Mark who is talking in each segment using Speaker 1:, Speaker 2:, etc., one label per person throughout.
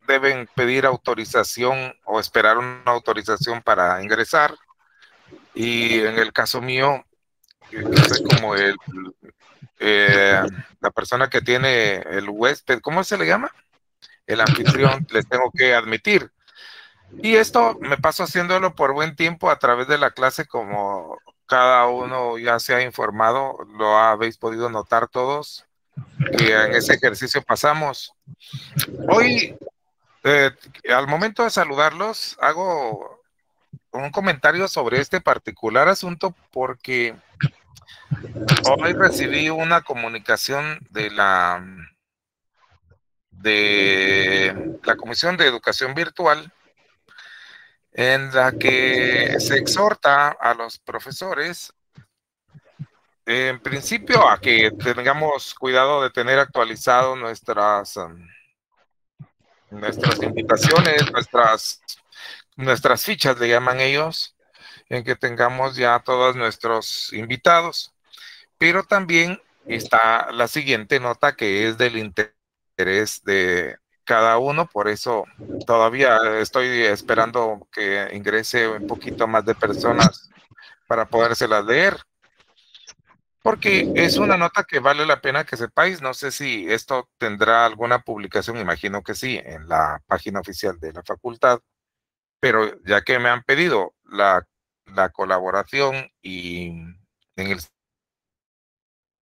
Speaker 1: deben pedir autorización o esperar una autorización para ingresar. Y en el caso mío, que soy como eh, la persona que tiene el huésped, ¿cómo se le llama? El anfitrión, les tengo que admitir. Y esto me paso haciéndolo por buen tiempo a través de la clase, como cada uno ya se ha informado, lo habéis podido notar todos, que en ese ejercicio pasamos. Hoy, eh, al momento de saludarlos, hago un comentario sobre este particular asunto porque hoy recibí una comunicación de la Comisión de Educación Virtual en la que se exhorta a los profesores, en principio, a que tengamos cuidado de tener actualizado nuestras invitaciones, nuestras fichas, le llaman ellos, en que tengamos ya todos nuestros invitados. Pero también está la siguiente nota, que es del interés de cada uno, por eso todavía estoy esperando que ingrese un poquito más de personas para podérselas leer, porque es una nota que vale la pena que sepáis. No sé si esto tendrá alguna publicación, imagino que sí, en la página oficial de la facultad, pero ya que me han pedido la colaboración y en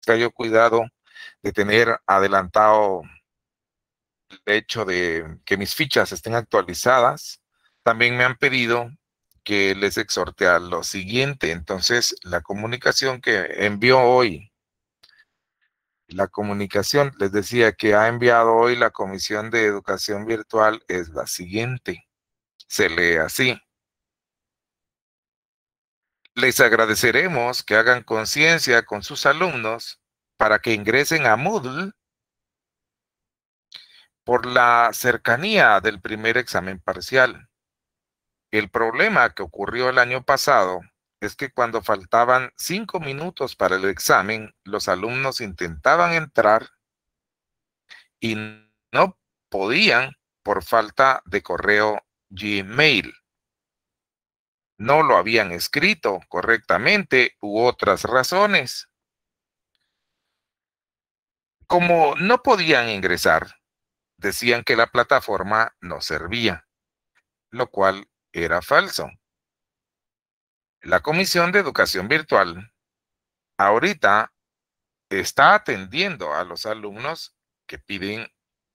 Speaker 1: el cuidado de tener adelantado el hecho de que mis fichas estén actualizadas, también me han pedido que les exhorte a lo siguiente. Entonces, la comunicación que envió hoy, la comunicación, les decía, que ha enviado hoy la Comisión de Educación Virtual es la siguiente. Se lee así: les agradeceremos que hagan conciencia con sus alumnos para que ingresen a Moodle por la cercanía del primer examen parcial. El problema que ocurrió el año pasado es que cuando faltaban 5 minutos para el examen, los alumnos intentaban entrar y no podían por falta de correo Gmail. No lo habían escrito correctamente u otras razones. Como no podían ingresar, decían que la plataforma no servía, lo cual era falso. La Comisión de Educación Virtual ahorita está atendiendo a los alumnos que piden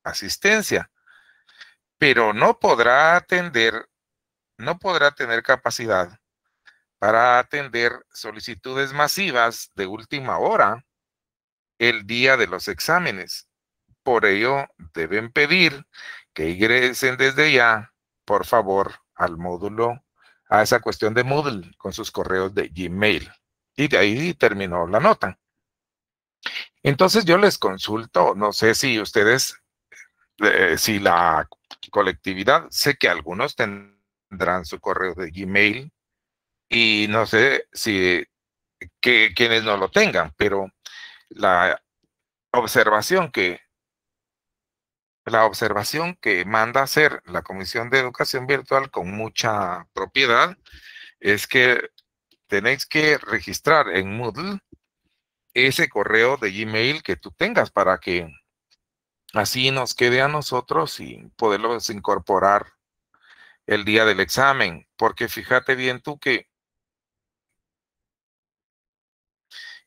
Speaker 1: asistencia, pero no podrá tener capacidad para atender solicitudes masivas de última hora el día de los exámenes. Por ello, deben pedir que ingresen desde ya, por favor, al módulo, a esa cuestión de Moodle con sus correos de Gmail. Y de ahí terminó la nota. Entonces yo les consulto, no sé si ustedes, si la colectividad, sé que algunos tendrán su correo de Gmail y no sé si quienes no lo tengan, pero la observación que manda hacer la Comisión de Educación Virtual con mucha propiedad es que tenéis que registrar en Moodle ese correo de Gmail que tú tengas para que así nos quede a nosotros y poderlos incorporar el día del examen. Porque fíjate bien tú que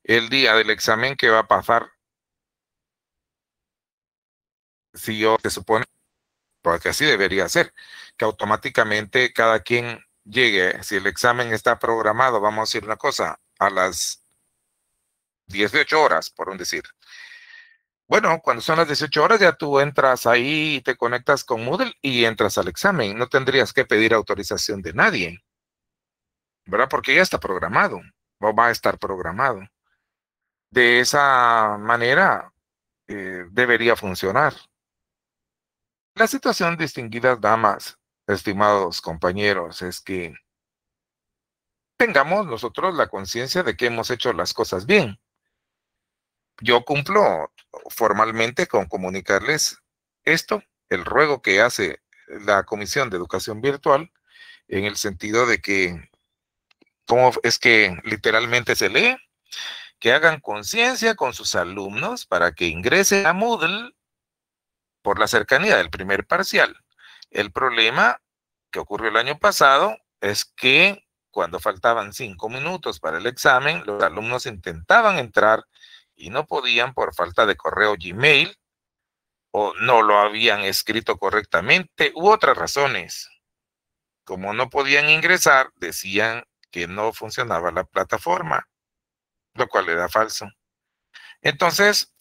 Speaker 1: el día del examen que va a pasar, si yo se supone, porque así debería ser, que automáticamente cada quien llegue, si el examen está programado, vamos a decir una cosa, a las 18 horas, por un decir. Bueno, cuando son las 18 horas ya tú entras ahí y te conectas con Moodle y entras al examen. No tendrías que pedir autorización de nadie, ¿verdad? Porque ya está programado o va a estar programado. De esa manera debería funcionar. La situación, distinguidas damas, estimados compañeros, es que tengamos nosotros la conciencia de que hemos hecho las cosas bien. Yo cumplo formalmente con comunicarles esto, el ruego que hace la Comisión de Educación Virtual, en el sentido de que, ¿cómo es que literalmente se lee? Que hagan conciencia con sus alumnos para que ingresen a Moodle por la cercanía del primer parcial. El problema que ocurrió el año pasado es que cuando faltaban 5 minutos para el examen, los alumnos intentaban entrar y no podían por falta de correo Gmail o no lo habían escrito correctamente u otras razones. Como no podían ingresar, decían que no funcionaba la plataforma, lo cual era falso. Entonces,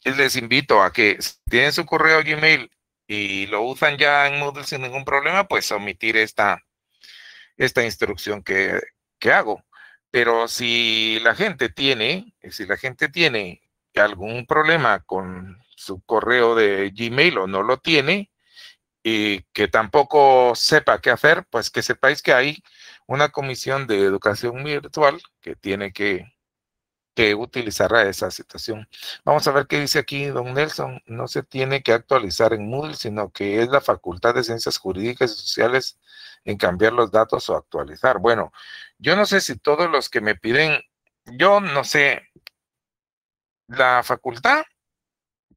Speaker 1: les invito a que si tienen su correo Gmail y lo usan ya en Moodle sin ningún problema, pues omitir esta instrucción que hago. Pero si la gente tiene algún problema con su correo de Gmail o no lo tiene, y que tampoco sepa qué hacer, pues que sepáis que hay una comisión de educación virtual que tiene que utilizará esa situación. Vamos a ver qué dice aquí don Nelson. No se tiene que actualizar en Moodle, sino que es la Facultad de Ciencias Jurídicas y Sociales en cambiar los datos o actualizar. Bueno, yo no sé si todos los que me piden, yo no sé, la facultad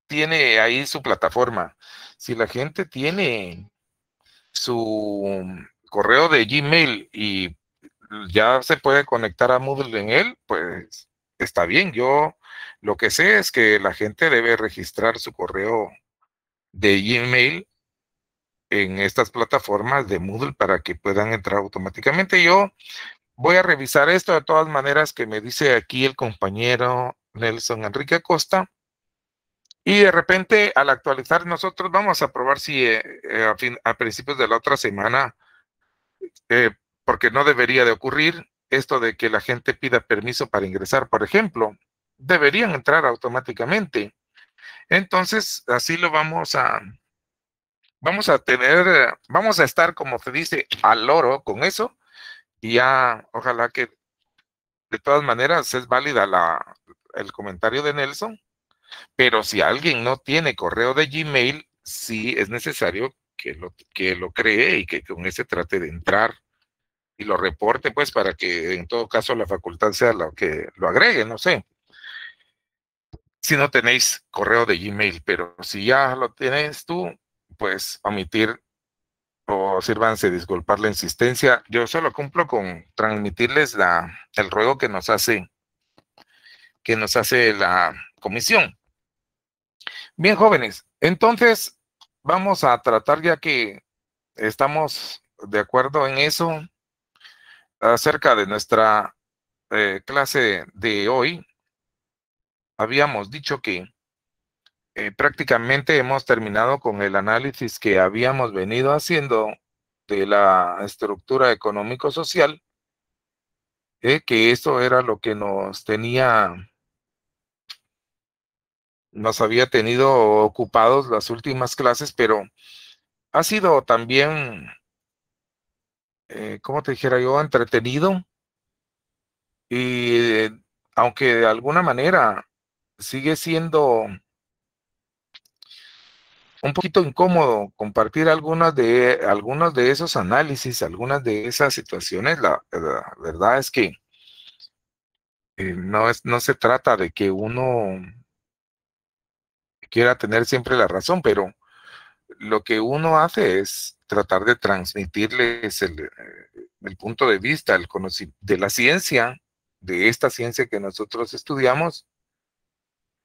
Speaker 1: tiene ahí su plataforma. Si la gente tiene su correo de Gmail y ya se puede conectar a Moodle en él, pues está bien. Yo lo que sé es que la gente debe registrar su correo de Gmail en estas plataformas de Moodle para que puedan entrar automáticamente. Yo voy a revisar esto de todas maneras que me dice aquí el compañero Nelson Enrique Acosta. Y de repente, al actualizar, nosotros vamos a probar si a principios de la otra semana, eh, porque no debería de ocurrir esto de que la gente pida permiso para ingresar, por ejemplo, deberían entrar automáticamente. Entonces, así lo vamos a tener, vamos a estar, como se dice, al loro con eso, y ya, ojalá que de todas maneras es válida el comentario de Nelson, pero si alguien no tiene correo de Gmail, sí es necesario que lo cree y que con ese trate de entrar y lo reporte, pues, para que en todo caso la facultad sea lo que lo agregue, no sé. Si no tenéis correo de Gmail, pero si ya lo tienes tú, pues omitir o sírvanse disculpar la insistencia. Yo solo cumplo con transmitirles el ruego que nos hace la comisión. Bien, jóvenes, entonces vamos a tratar, ya que estamos de acuerdo en eso, acerca de nuestra clase de hoy. Habíamos dicho que prácticamente hemos terminado con el análisis que habíamos venido haciendo de la estructura económico-social, que eso era lo que nos había tenido ocupados las últimas clases, pero ha sido también, como te dijera yo, entretenido, y aunque de alguna manera sigue siendo un poquito incómodo compartir algunos de esos análisis, algunas de esas situaciones. La verdad es que no se trata de que uno quiera tener siempre la razón, pero lo que uno hace es tratar de transmitirles el punto de vista, el conocimiento de la ciencia, de esta ciencia que nosotros estudiamos.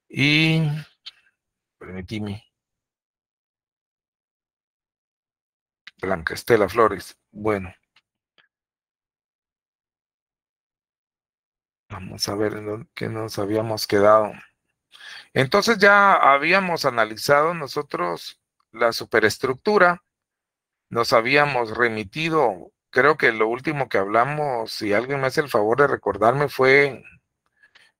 Speaker 1: Y permitime, Blanca Estela Flores. Bueno, vamos a ver en qué nos habíamos quedado. Entonces ya habíamos analizado nosotros la superestructura, nos habíamos remitido, creo que lo último que hablamos, si alguien me hace el favor de recordarme, fue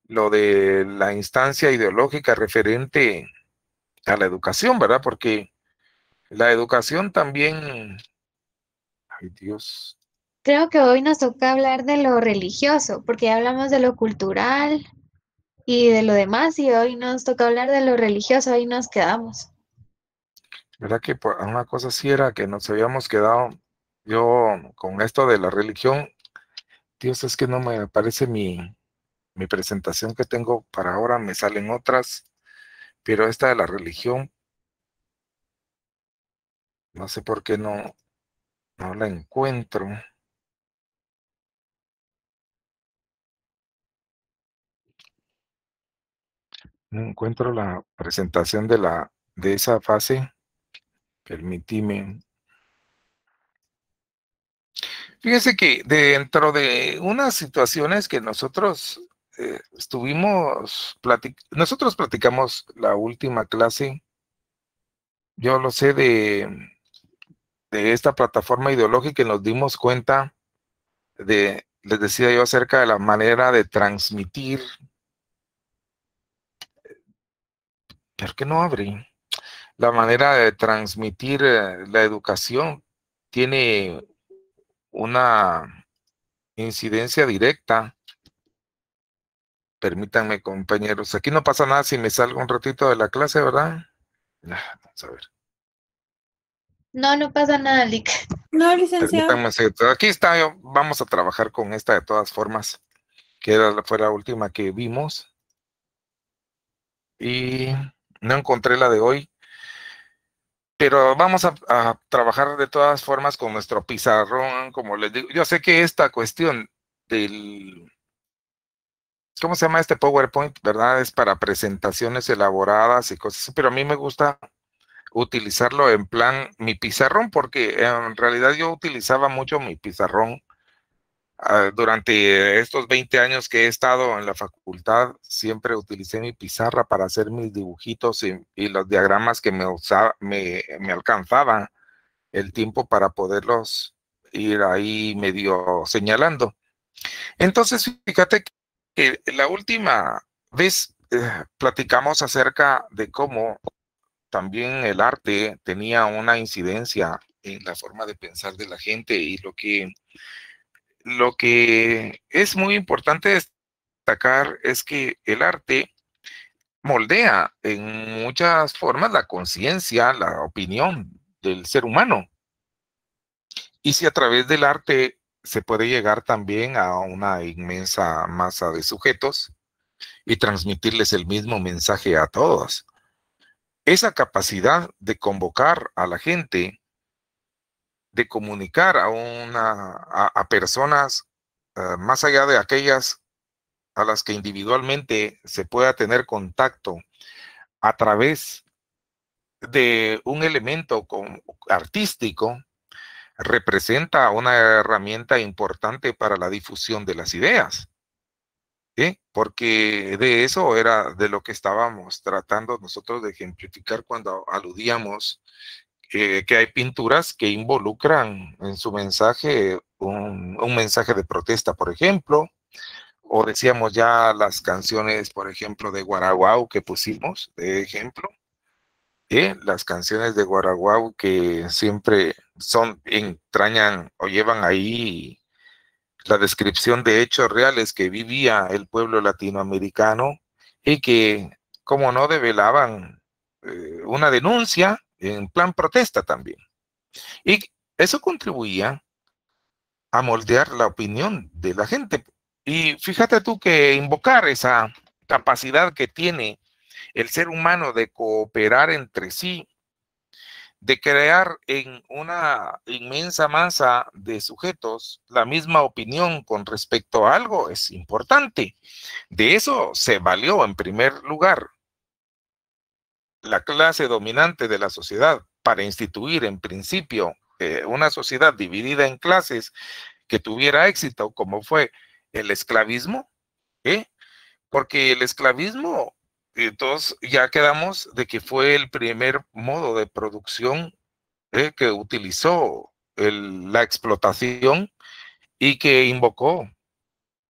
Speaker 1: lo de la instancia ideológica referente a la educación, ¿verdad? Porque la educación también, ay Dios.
Speaker 2: Creo que hoy nos toca hablar de lo religioso, porque ya hablamos de lo cultural y de lo demás, y hoy nos toca hablar de lo religioso, ahí nos quedamos.
Speaker 1: ¿Verdad que una cosa sí era que nos habíamos quedado, yo con esto de la religión, Dios, es que no me aparece mi presentación que tengo para ahora, me salen otras, pero esta de la religión, no sé por qué no la encuentro. No encuentro la presentación de esa fase. Permitime. Fíjese que dentro de unas situaciones que nosotros nosotros platicamos la última clase, yo lo sé de esta plataforma ideológica y nos dimos cuenta les decía yo acerca de la manera de transmitir, ¿por qué no abre? La manera de transmitir la educación tiene una incidencia directa. Permítanme, compañeros. Aquí no pasa nada si me salgo un ratito de la clase, ¿verdad? Vamos a ver.
Speaker 2: No, no pasa nada, Lick.
Speaker 3: No, licenciado.
Speaker 1: Permítanme. Aquí está. Vamos a trabajar con esta de todas formas, que fue la última que vimos. Y no encontré la de hoy. Pero vamos a trabajar de todas formas con nuestro pizarrón, como les digo. Yo sé que esta cuestión del, ¿cómo se llama este PowerPoint? ¿Verdad? Es para presentaciones elaboradas y cosas así, pero a mí me gusta utilizarlo en plan mi pizarrón, porque en realidad yo utilizaba mucho mi pizarrón durante estos 20 años que he estado en la facultad. Siempre utilicé mi pizarra para hacer mis dibujitos y los diagramas que me alcanzaba el tiempo para poderlos ir ahí medio señalando. Entonces, fíjate que la última vez platicamos acerca de cómo también el arte tenía una incidencia en la forma de pensar de la gente, y lo que es muy importante destacar es que el arte moldea en muchas formas la conciencia, la opinión del ser humano. Y si a través del arte se puede llegar también a una inmensa masa de sujetos y transmitirles el mismo mensaje a todos. Esa capacidad de convocar a la gente, de comunicar a personas más allá de aquellas a las que individualmente se pueda tener contacto a través de un elemento artístico, representa una herramienta importante para la difusión de las ideas. ¿Sí? Porque de eso era de lo que estábamos tratando nosotros de ejemplificar cuando aludíamos que hay pinturas que involucran en su mensaje un mensaje de protesta, por ejemplo, o decíamos ya las canciones, por ejemplo, de Guaraguao que pusimos, de ejemplo, las canciones de Guaraguao que siempre entrañan o llevan ahí la descripción de hechos reales que vivía el pueblo latinoamericano y que, como no, develaban una denuncia en plan protesta también. Y eso contribuía a moldear la opinión de la gente. Y fíjate tú que invocar esa capacidad que tiene el ser humano de cooperar entre sí, de crear en una inmensa masa de sujetos la misma opinión con respecto a algo, es importante. De eso se valió en primer lugar la clase dominante de la sociedad para instituir en principio una sociedad dividida en clases que tuviera éxito, como fue el esclavismo, ¿eh? Porque el esclavismo, todos ya quedamos de que fue el primer modo de producción que utilizó la explotación y que invocó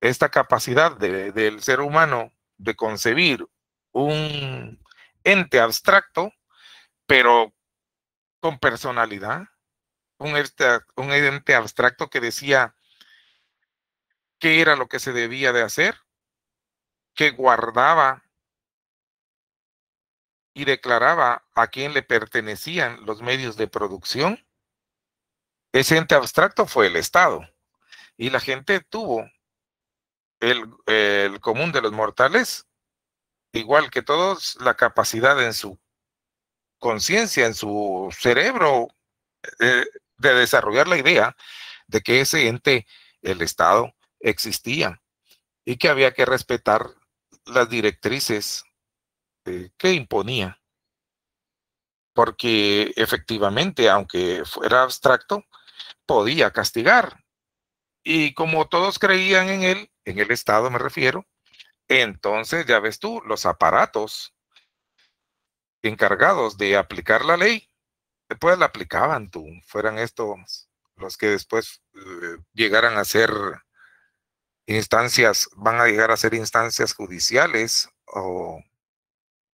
Speaker 1: esta capacidad del ser humano de concebir un ente abstracto, pero con personalidad, un ente abstracto que decía qué era lo que se debía de hacer, que guardaba y declaraba a quién le pertenecían los medios de producción, ese ente abstracto fue el Estado. Y la gente tuvo el común de los mortales, igual que todos, la capacidad en su conciencia, en su cerebro, eh, de desarrollar la idea de que ese ente, el Estado, existía y que había que respetar las directrices que imponía, porque efectivamente, aunque fuera abstracto, podía castigar. Y como todos creían en el Estado me refiero, entonces ya ves tú, los aparatos encargados de aplicar la ley, después la aplicaban tú, fueran estos los que después llegaran a ser instancias, van a llegar a ser instancias judiciales o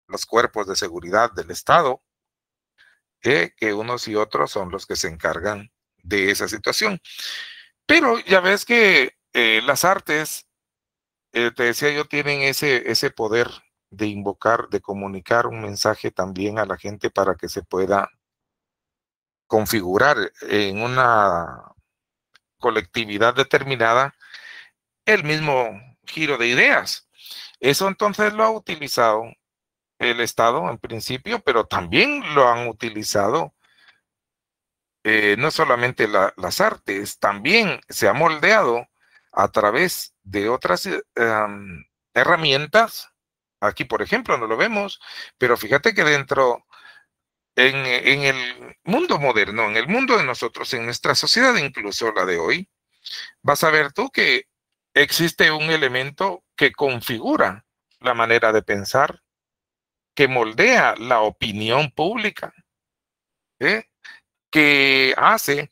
Speaker 1: los cuerpos de seguridad del Estado, que unos y otros son los que se encargan de esa situación. Pero ya ves que las artes, te decía yo, tienen ese poder de invocar, de comunicar un mensaje también a la gente para que se pueda configurar en una colectividad determinada el mismo giro de ideas. Eso entonces lo ha utilizado el Estado en principio, pero también lo han utilizado no solamente las artes, también se ha moldeado a través de otras herramientas. Aquí, por ejemplo, no lo vemos, pero fíjate que en el mundo moderno, en el mundo de nosotros, en nuestra sociedad, incluso la de hoy, vas a ver tú que existe un elemento que configura la manera de pensar, que moldea la opinión pública, ¿eh? Que hace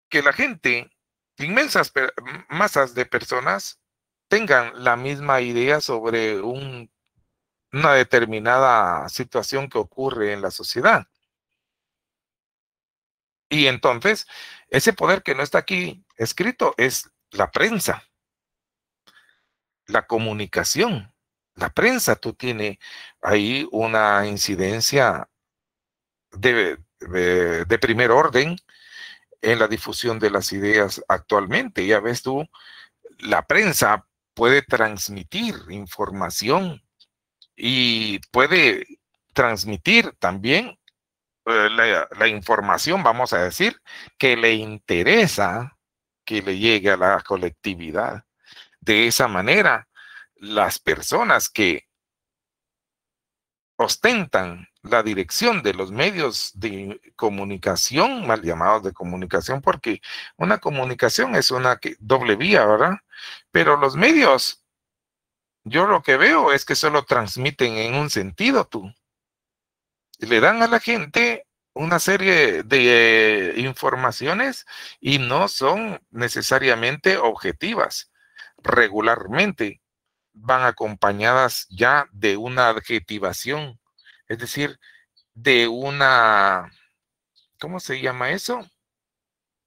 Speaker 1: que la gente, inmensas masas de personas, tengan la misma idea sobre una determinada situación que ocurre en la sociedad. Y entonces, ese poder que no está aquí escrito es la prensa, la comunicación. La prensa, tú tienes ahí una incidencia de primer orden en la difusión de las ideas actualmente. Ya ves tú, la prensa puede transmitir información y puede transmitir también la información, vamos a decir, que le interesa que le llegue a la colectividad. De esa manera, las personas que ostentan la dirección de los medios de comunicación, mal llamados de comunicación, porque una comunicación es una doble vía, ¿verdad? Pero los medios, yo lo que veo es que solo transmiten en un sentido, tú. Le dan a la gente una serie de informaciones y no son necesariamente objetivas. Regularmente van acompañadas ya de una adjetivación, es decir, de una, ¿cómo se llama eso?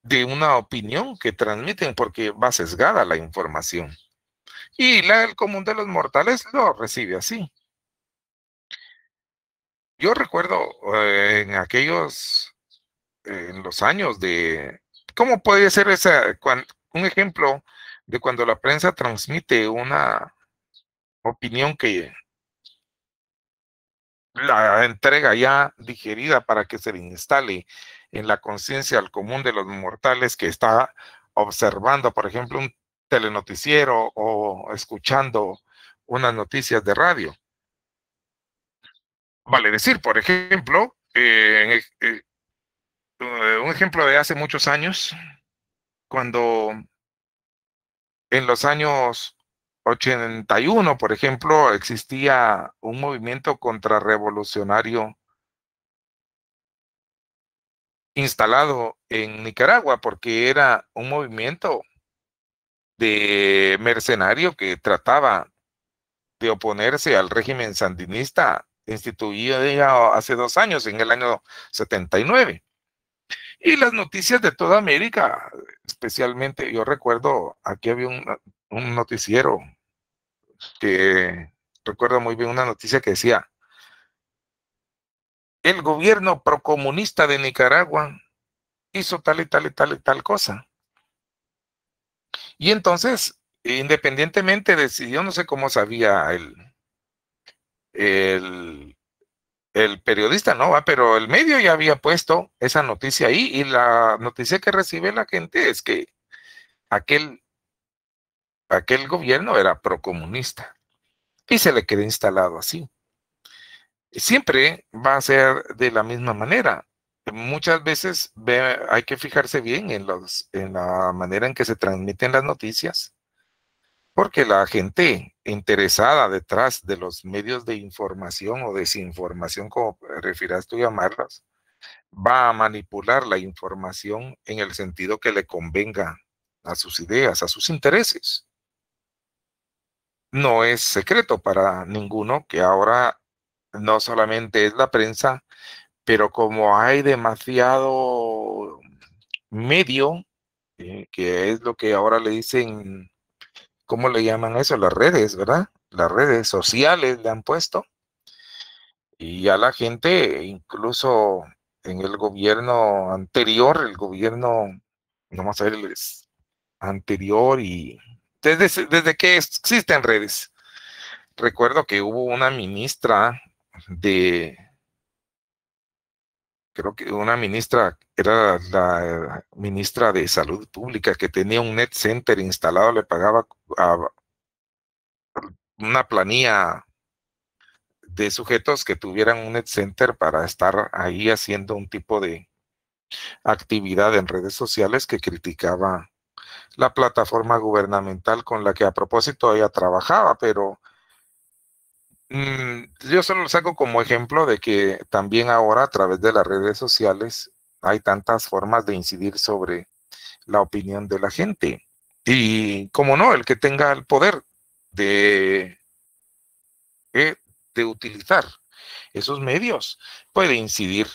Speaker 1: De una opinión que transmiten porque va sesgada la información. Y el común de los mortales lo recibe así. Yo recuerdo en los años ¿cómo puede ser un ejemplo de cuando la prensa transmite una opinión que la entrega ya digerida para que se le instale en la conciencia al común de los mortales que está observando, por ejemplo, un telenoticiero o escuchando unas noticias de radio? Vale decir, por ejemplo, un ejemplo de hace muchos años, cuando en los años 81, por ejemplo, existía un movimiento contrarrevolucionario instalado en Nicaragua, porque era un movimiento de mercenario que trataba de oponerse al régimen sandinista instituido ya hace 2 años, en el año 79. Y las noticias de toda América, especialmente, yo recuerdo, aquí había un noticiero que recuerdo muy bien una noticia que decía, el gobierno procomunista de Nicaragua hizo tal y tal y tal y tal cosa. Y entonces, independientemente de si yo no sé cómo sabía el, el periodista, no va, pero el medio ya había puesto esa noticia ahí y la noticia que recibe la gente es que aquel, aquel gobierno era procomunista y se le quedó instalado así. Siempre va a ser de la misma manera. Muchas veces hay que fijarse bien en la manera en que se transmiten las noticias, porque la gente interesada detrás de los medios de información o desinformación, como prefieras tú llamarlas, va a manipular la información en el sentido que le convenga a sus ideas, a sus intereses. No es secreto para ninguno que ahora no solamente es la prensa, pero como hay demasiado medio, que es lo que ahora le dicen, ¿cómo le llaman eso? Las redes, ¿verdad? Las redes sociales le han puesto y a la gente, incluso en el gobierno anterior, el gobierno, vamos a ver, anterior y desde que existen redes. Recuerdo que hubo una ministra de, creo que una ministra, era la ministra de Salud Pública, que tenía un net center instalado, le pagaba a una planilla de sujetos que tuvieran un net center para estar ahí haciendo un tipo de actividad en redes sociales que criticaba la plataforma gubernamental con la que a propósito ella trabajaba, pero yo solo lo saco como ejemplo de que también ahora a través de las redes sociales hay tantas formas de incidir sobre la opinión de la gente. Y como no, el que tenga el poder de, eh, de utilizar esos medios puede incidir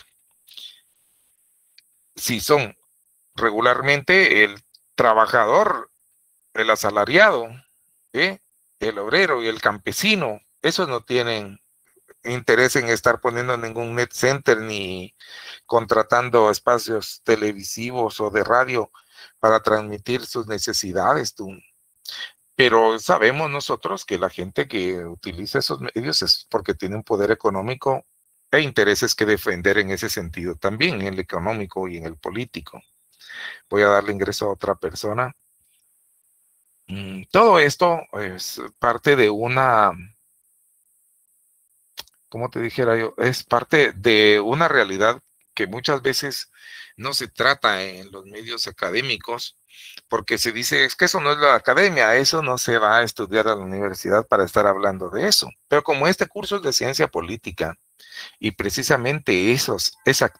Speaker 1: si son regularmente el trabajador, el asalariado, ¿eh? El obrero y el campesino. Esos no tienen interés en estar poniendo ningún net center ni contratando espacios televisivos o de radio para transmitir sus necesidades. Pero sabemos nosotros que la gente que utiliza esos medios es porque tiene un poder económico e intereses que defender en ese sentido también, en el económico y en el político. Voy a darle ingreso a otra persona. Todo esto es parte de una, como te dijera yo, es parte de una realidad que muchas veces no se trata en los medios académicos, porque se dice, es que eso no es la academia, eso no se va a estudiar a la universidad para estar hablando de eso. Pero como este curso es de ciencia política y precisamente esa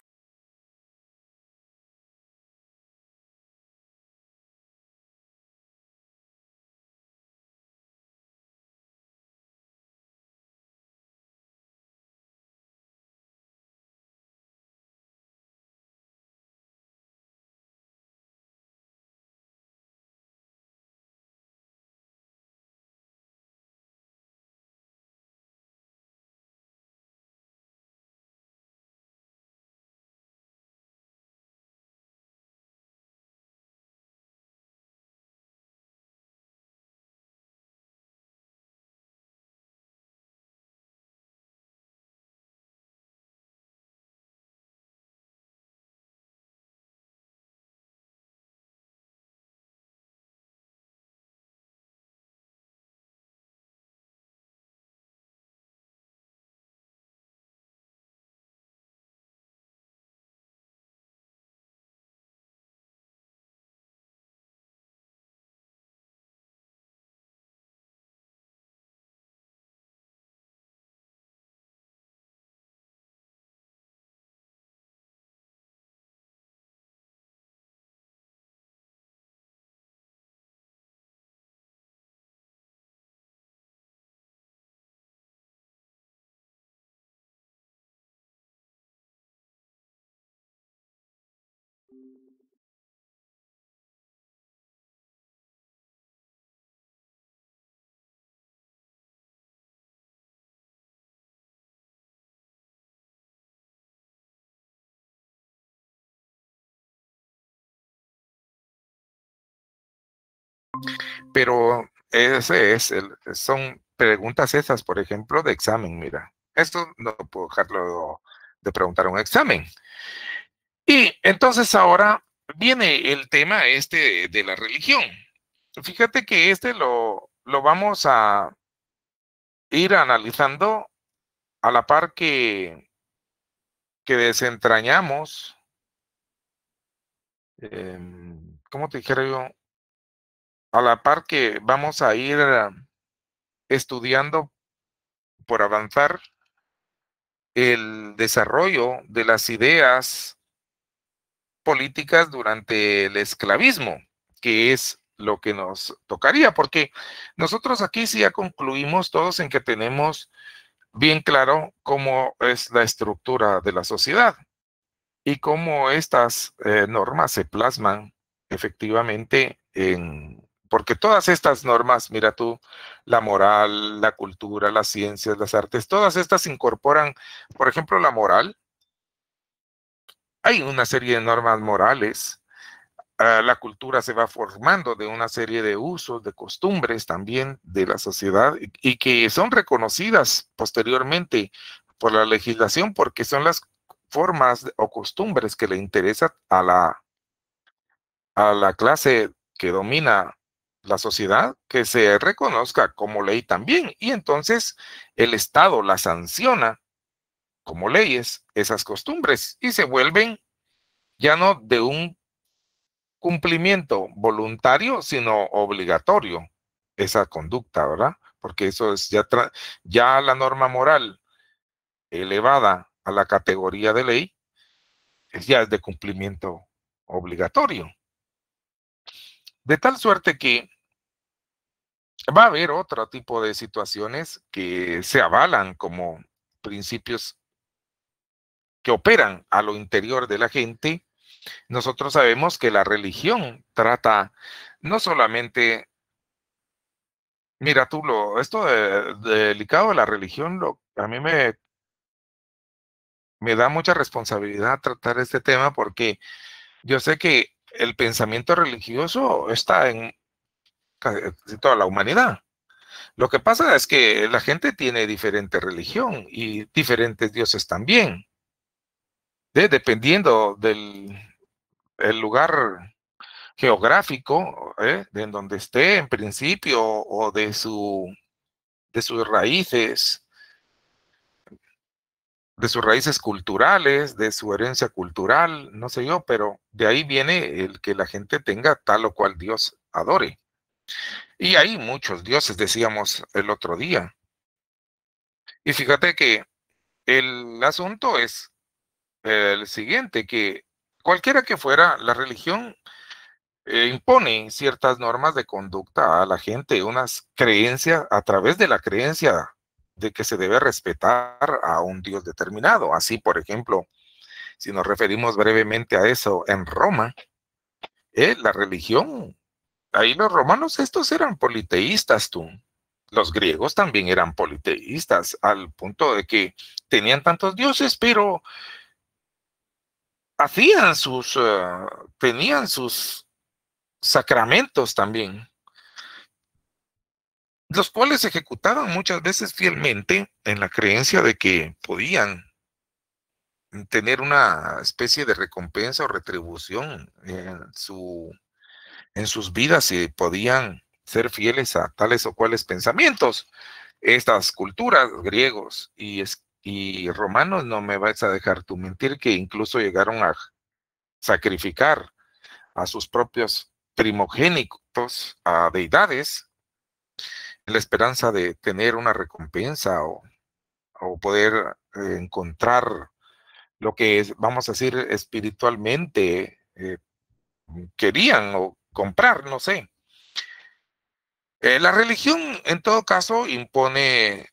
Speaker 1: Pero ese es son preguntas esas, por ejemplo, de examen, mira. Esto no puedo dejarlo de preguntar en un examen. Y entonces ahora viene el tema este de la religión. Fíjate que este lo vamos a ir analizando a la par que desentrañamos, ¿cómo te dijera yo? A la par que vamos a ir estudiando por avanzar el desarrollo de las ideas políticas durante el esclavismo, que es lo que nos tocaría, porque nosotros aquí sí ya concluimos todos en que tenemos bien claro cómo es la estructura de la sociedad y cómo estas normas se plasman efectivamente porque todas estas normas, mira tú, la moral, la cultura, las ciencias, las artes, todas estas incorporan, por ejemplo, la moral. Hay una serie de normas morales. La cultura se va formando de una serie de usos, de costumbres también de la sociedad y que son reconocidas posteriormente por la legislación porque son las formas o costumbres que le interesan a la clase que domina la sociedad que se reconozca como ley también. Y entonces el Estado la sanciona como leyes esas costumbres y se vuelven ya no de un cumplimiento voluntario, sino obligatorio, esa conducta, ¿verdad? Porque eso es ya la norma moral elevada a la categoría de ley, ya es de cumplimiento obligatorio. De tal suerte que va a haber otro tipo de situaciones que se avalan como principios que operan a lo interior de la gente. Nosotros sabemos que la religión trata no solamente. Mira tú, esto delicado de la religión, a mí me da mucha responsabilidad tratar este tema porque yo sé que el pensamiento religioso está en casi toda la humanidad. Lo que pasa es que la gente tiene diferente religión y diferentes dioses también, dependiendo del el lugar geográfico, de en donde esté en principio o de sus raíces culturales, de su herencia cultural, no sé yo, pero de ahí viene el que la gente tenga tal o cual Dios adore. Y hay muchos dioses, decíamos el otro día. Y fíjate que el asunto es el siguiente, que cualquiera que fuera la religión, impone ciertas normas de conducta a la gente, unas creencias, a través de la creencia de que se debe respetar a un Dios determinado. Así, por ejemplo, si nos referimos brevemente a eso, en Roma, la religión, ahí los romanos estos eran politeístas, tú. Los griegos también eran politeístas, al punto de que tenían tantos dioses, pero hacían tenían sus sacramentos también, los cuales se ejecutaban muchas veces fielmente en la creencia de que podían tener una especie de recompensa o retribución en sus vidas y podían ser fieles a tales o cuales pensamientos. Estas culturas, griegos y romanos, no me vas a dejar tú mentir que incluso llegaron a sacrificar a sus propios primogénitos, a deidades, en la esperanza de tener una recompensa o poder encontrar lo que es, vamos a decir, espiritualmente querían o comprar, no sé. La religión, en todo caso, impone,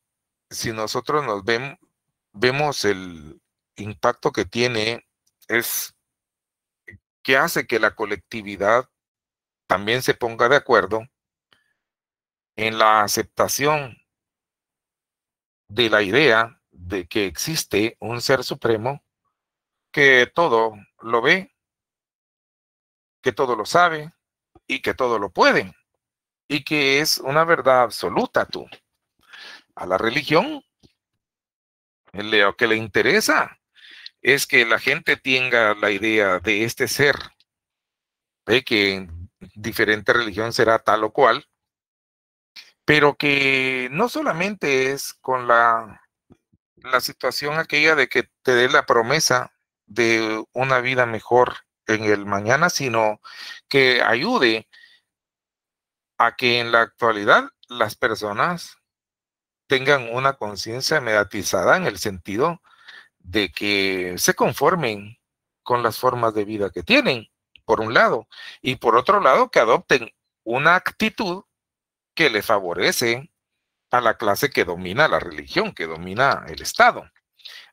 Speaker 1: si nosotros vemos el impacto que tiene, es que hace que la colectividad también se ponga de acuerdo en la aceptación de la idea de que existe un ser supremo que todo lo ve, que todo lo sabe y que todo lo puede. y que es una verdad absoluta tú. A la religión, lo que le interesa es que la gente tenga la idea de este ser, de que en diferente religión será tal o cual, pero que no solamente es con la situación aquella de que te dé la promesa de una vida mejor en el mañana, sino que ayude a que en la actualidad las personas tengan una conciencia mediatizada en el sentido de que se conformen con las formas de vida que tienen, por un lado, y por otro lado, que adopten una actitud que le favorece a la clase que domina la religión, que domina el Estado.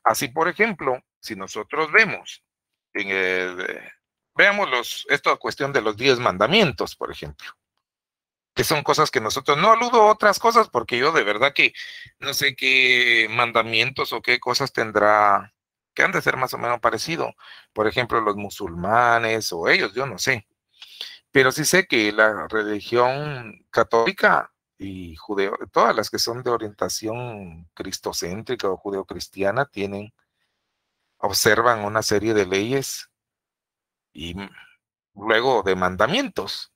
Speaker 1: Así, por ejemplo, si nosotros vemos en veamos esta cuestión de los 10 mandamientos, por ejemplo, que son cosas que nosotros, no aludo a otras cosas porque yo de verdad que no sé qué mandamientos o qué cosas tendrá, que han de ser más o menos parecido. Por ejemplo, los musulmanes o ellos, yo no sé. Pero sí sé que la religión católica y judeo, todas las que son de orientación cristocéntrica o judeocristiana observan una serie de leyes y luego de mandamientos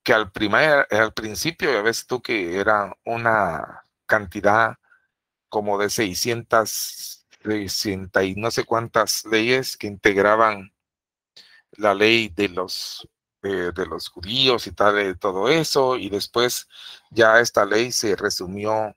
Speaker 1: que al principio ya ves tú que era una cantidad como de 600 y no sé cuántas leyes que integraban la ley de los judíos y tal, de todo eso, y después ya esta ley se resumió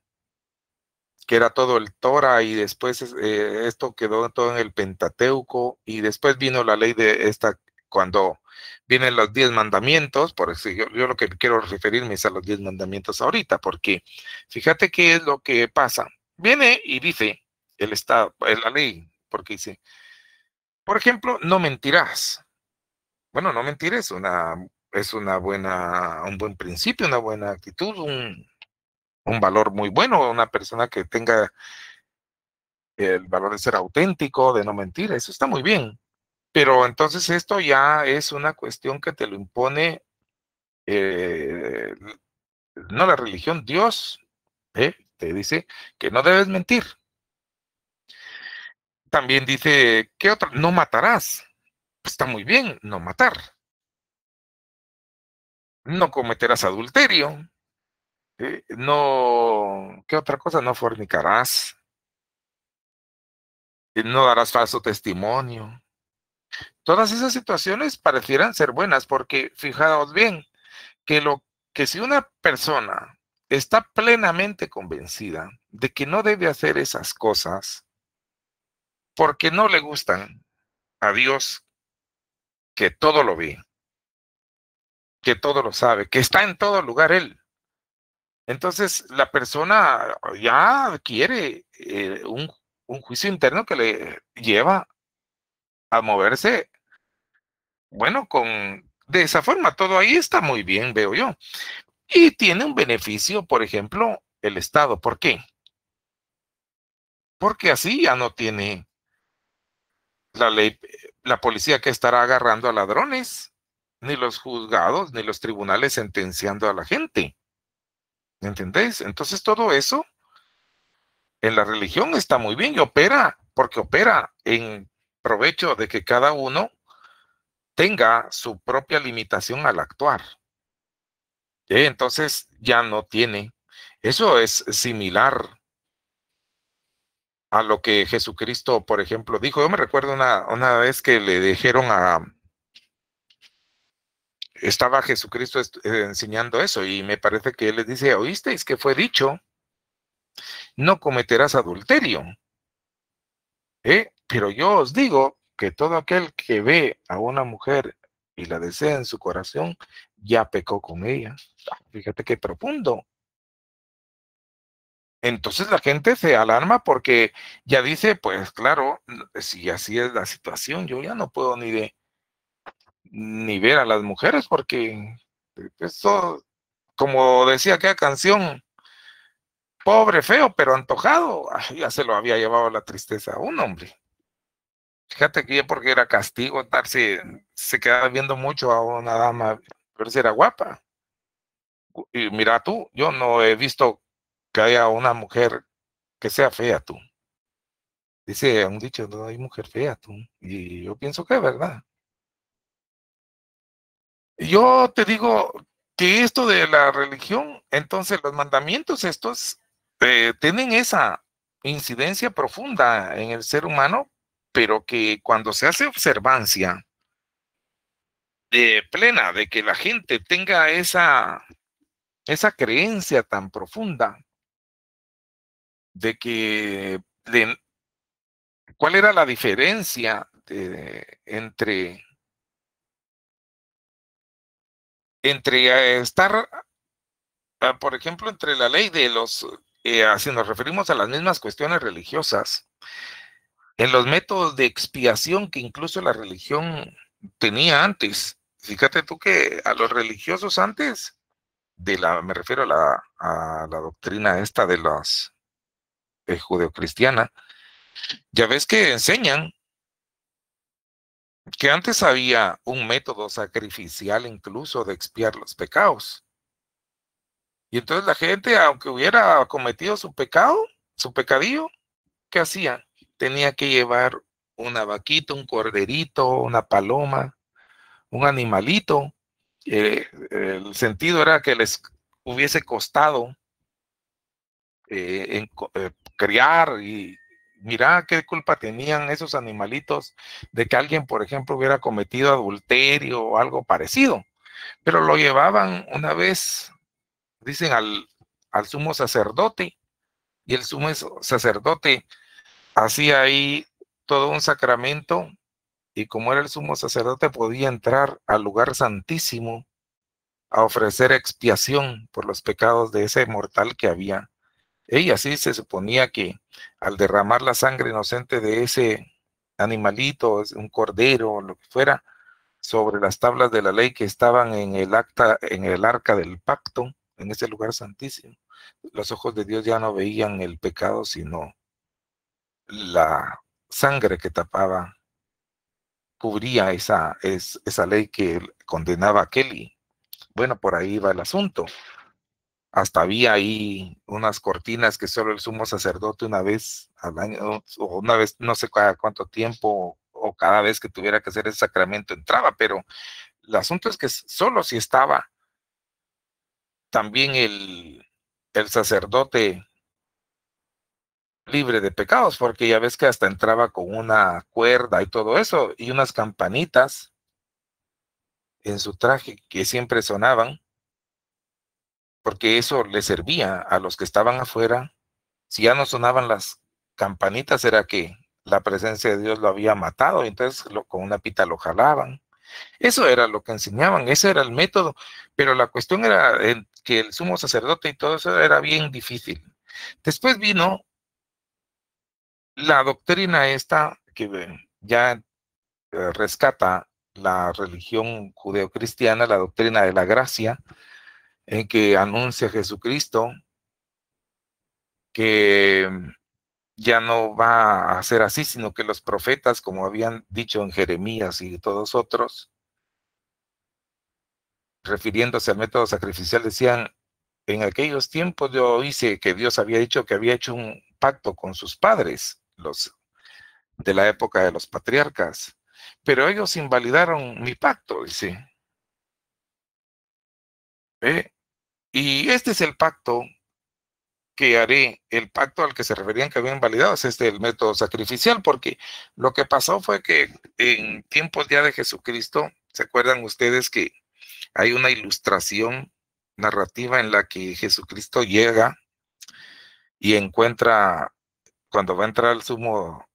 Speaker 1: que era todo el Torah, y después esto quedó todo en el Pentateuco, y después vino la ley de esta, cuando vienen los 10 mandamientos. Por eso yo lo que quiero referirme es a los 10 mandamientos ahorita, porque fíjate qué es lo que pasa. Viene y dice el Estado, la ley, porque dice, por ejemplo, no mentirás. Bueno, no mentir es un buen principio, una buena actitud, un valor muy bueno, una persona que tenga el valor de ser auténtico, de no mentir, eso está muy bien. Pero entonces esto ya es una cuestión que te lo impone, eh, no la religión, Dios, te dice que no debes mentir. También dice, ¿qué otra? No matarás. Pues está muy bien, no matar. No cometerás adulterio. No, ¿qué otra cosa? No fornicarás. No darás falso testimonio. Todas esas situaciones parecieran ser buenas porque, fijaos bien, que si una persona está plenamente convencida de que no debe hacer esas cosas porque no le gustan a Dios, que todo lo ve, que todo lo sabe, que está en todo lugar Él. Entonces la persona ya quiere un juicio interno que le lleva a moverse, bueno, de esa forma. Todo ahí está muy bien, veo yo. Y tiene un beneficio, por ejemplo, el Estado. ¿Por qué? Porque así ya no tiene la ley, la policía que estará agarrando a ladrones, ni los juzgados, ni los tribunales sentenciando a la gente. ¿Entendéis? Entonces todo eso en la religión está muy bien y opera, porque opera en provecho de que cada uno tenga su propia limitación al actuar. Entonces ya no tiene. Eso es similar a lo que Jesucristo, por ejemplo, dijo. Yo me recuerdo una vez que le dijeron estaba Jesucristo enseñando eso, y me parece que él les dice, ¿oísteis que fue dicho? No cometerás adulterio. Pero yo os digo que todo aquel que ve a una mujer y la desea en su corazón, ya pecó con ella. Fíjate qué profundo. Entonces la gente se alarma porque ya dice, pues claro, si así es la situación, yo ya no puedo ni ver a las mujeres porque eso, como decía aquella canción, pobre, feo, pero antojado, ya se lo había llevado la tristeza a un hombre. Fíjate que ya porque era castigo, se quedaba viendo mucho a una dama, pero si era guapa. Y mira tú, yo no he visto que haya una mujer que sea fea tú. Dice un dicho, no hay mujer fea tú. Y yo pienso que es verdad. Yo te digo que esto de la religión, entonces los mandamientos estos tienen esa incidencia profunda en el ser humano, pero que cuando se hace observancia de plena de que la gente tenga esa creencia tan profunda de que cuál era la diferencia entre estar, por ejemplo, entre la ley de si nos referimos a las mismas cuestiones religiosas, en los métodos de expiación que incluso la religión tenía antes. Fíjate tú que a los religiosos antes me refiero a la doctrina esta de los judeocristiana, ya ves que enseñan que antes había un método sacrificial incluso de expiar los pecados. Y entonces la gente, aunque hubiera cometido su pecado, su pecadillo, ¿qué hacía? Tenía que llevar una vaquita, un corderito, una paloma, un animalito. El sentido era que les hubiese costado criar y mira qué culpa tenían esos animalitos de que alguien, por ejemplo, hubiera cometido adulterio o algo parecido. Pero lo llevaban una vez, dicen, al sumo sacerdote, y el sumo sacerdote hacía ahí todo un sacramento, y como era el sumo sacerdote, podía entrar al lugar santísimo a ofrecer expiación por los pecados de ese mortal que había. Y así se suponía que al derramar la sangre inocente de ese animalito, un cordero o lo que fuera, sobre las tablas de la ley que estaban en el arca del pacto, en ese lugar santísimo, los ojos de Dios ya no veían el pecado, sino la sangre que tapaba, cubría esa ley que condenaba a aquel. Bueno, por ahí va el asunto. Hasta había ahí unas cortinas que solo el sumo sacerdote una vez al año, o una vez, no sé cada cuánto tiempo, o cada vez que tuviera que hacer ese sacramento entraba, pero el asunto es que solo si estaba también el sacerdote libre de pecados, porque ya ves que hasta entraba con una cuerda y todo eso, y unas campanitas en su traje que siempre sonaban, porque eso le servía a los que estaban afuera. Si ya no sonaban las campanitas, era que la presencia de Dios lo había matado, y entonces con una pita lo jalaban. Eso era lo que enseñaban, ese era el método, pero la cuestión era que el sumo sacerdote y todo eso era bien difícil. Después vino la doctrina esta que ya rescata la religión judeocristiana, la doctrina de la gracia, en que anuncia Jesucristo que ya no va a ser así, sino que los profetas, como habían dicho en Jeremías y todos otros, refiriéndose al método sacrificial, decían, en aquellos tiempos yo hice que Dios había dicho que había hecho un pacto con sus padres, los de la época de los patriarcas, pero ellos invalidaron mi pacto, dice. Y este es el pacto que haré, el pacto al que se referían que habían validado, es el método sacrificial, porque lo que pasó fue que en tiempos ya de Jesucristo, ¿se acuerdan ustedes que hay una ilustración narrativa en la que Jesucristo llega y encuentra, cuando va a entrar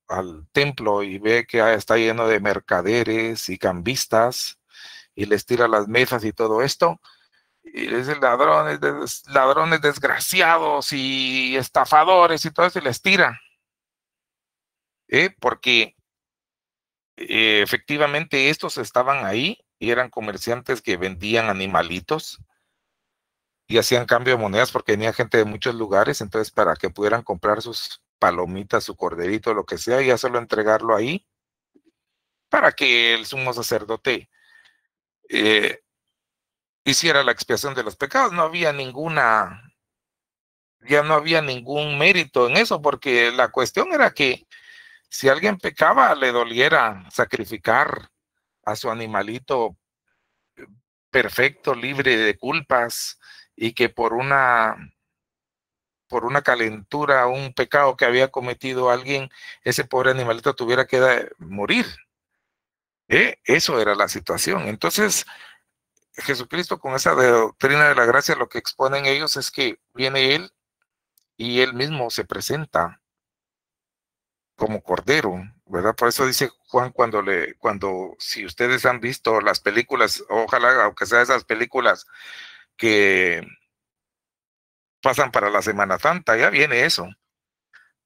Speaker 1: al templo y ve que está lleno de mercaderes y cambistas y les tira las mesas y todo esto? Y dicen ladrones desgraciados y estafadores y todo eso, y les tira, porque efectivamente estos estaban ahí y eran comerciantes que vendían animalitos y hacían cambio de monedas porque venía gente de muchos lugares, entonces para que pudieran comprar sus palomitas, su corderito, lo que sea, y ya solo entregarlo ahí para que el sumo sacerdote hiciera la expiación de los pecados. Ya no había ningún mérito en eso, porque la cuestión era que si alguien pecaba, le doliera sacrificar a su animalito perfecto, libre de culpas, y que por una calentura, un pecado que había cometido alguien, ese pobre animalito tuviera que morir. Eso era la situación. Entonces, Jesucristo, con esa doctrina de la gracia, lo que exponen ellos es que viene Él y Él mismo se presenta como cordero, ¿verdad? Por eso dice Juan si ustedes han visto las películas, ojalá, aunque sea esas películas que pasan para la Semana Santa, ya viene eso,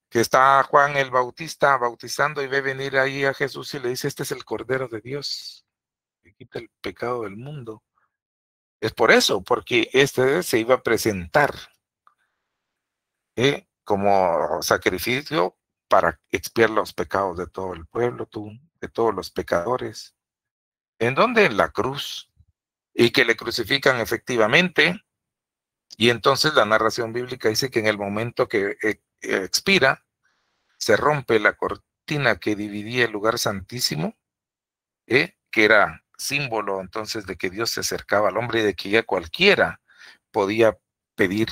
Speaker 1: que está Juan el Bautista bautizando y ve venir ahí a Jesús y le dice, este es el Cordero de Dios, que quita el pecado del mundo. Es por eso, porque este se iba a presentar como sacrificio para expiar los pecados de todo el pueblo, de todos los pecadores. ¿En dónde? En la cruz. Y que le crucifican efectivamente. Y entonces la narración bíblica dice que en el momento que expira, se rompe la cortina que dividía el lugar santísimo, que era símbolo entonces de que Dios se acercaba al hombre y de que ya cualquiera podía pedir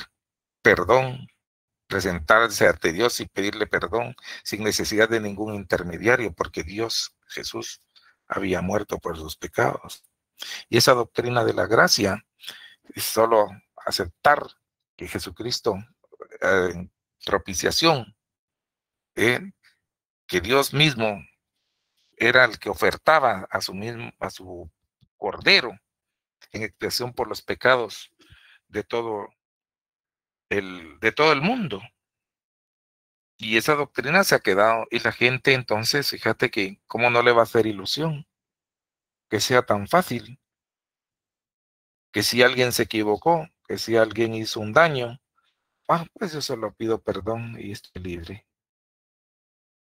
Speaker 1: perdón, presentarse ante Dios y pedirle perdón sin necesidad de ningún intermediario, porque Dios, Jesús, había muerto por sus pecados. Y esa doctrina de la gracia es solo aceptar que Jesucristo, propiciación, que Dios mismo era el que ofertaba a su cordero en expiación por los pecados de de todo el mundo. Y esa doctrina se ha quedado, y la gente entonces, fíjate que cómo no le va a hacer ilusión que sea tan fácil, que si alguien se equivocó, que si alguien hizo un daño, pues yo solo pido perdón y estoy libre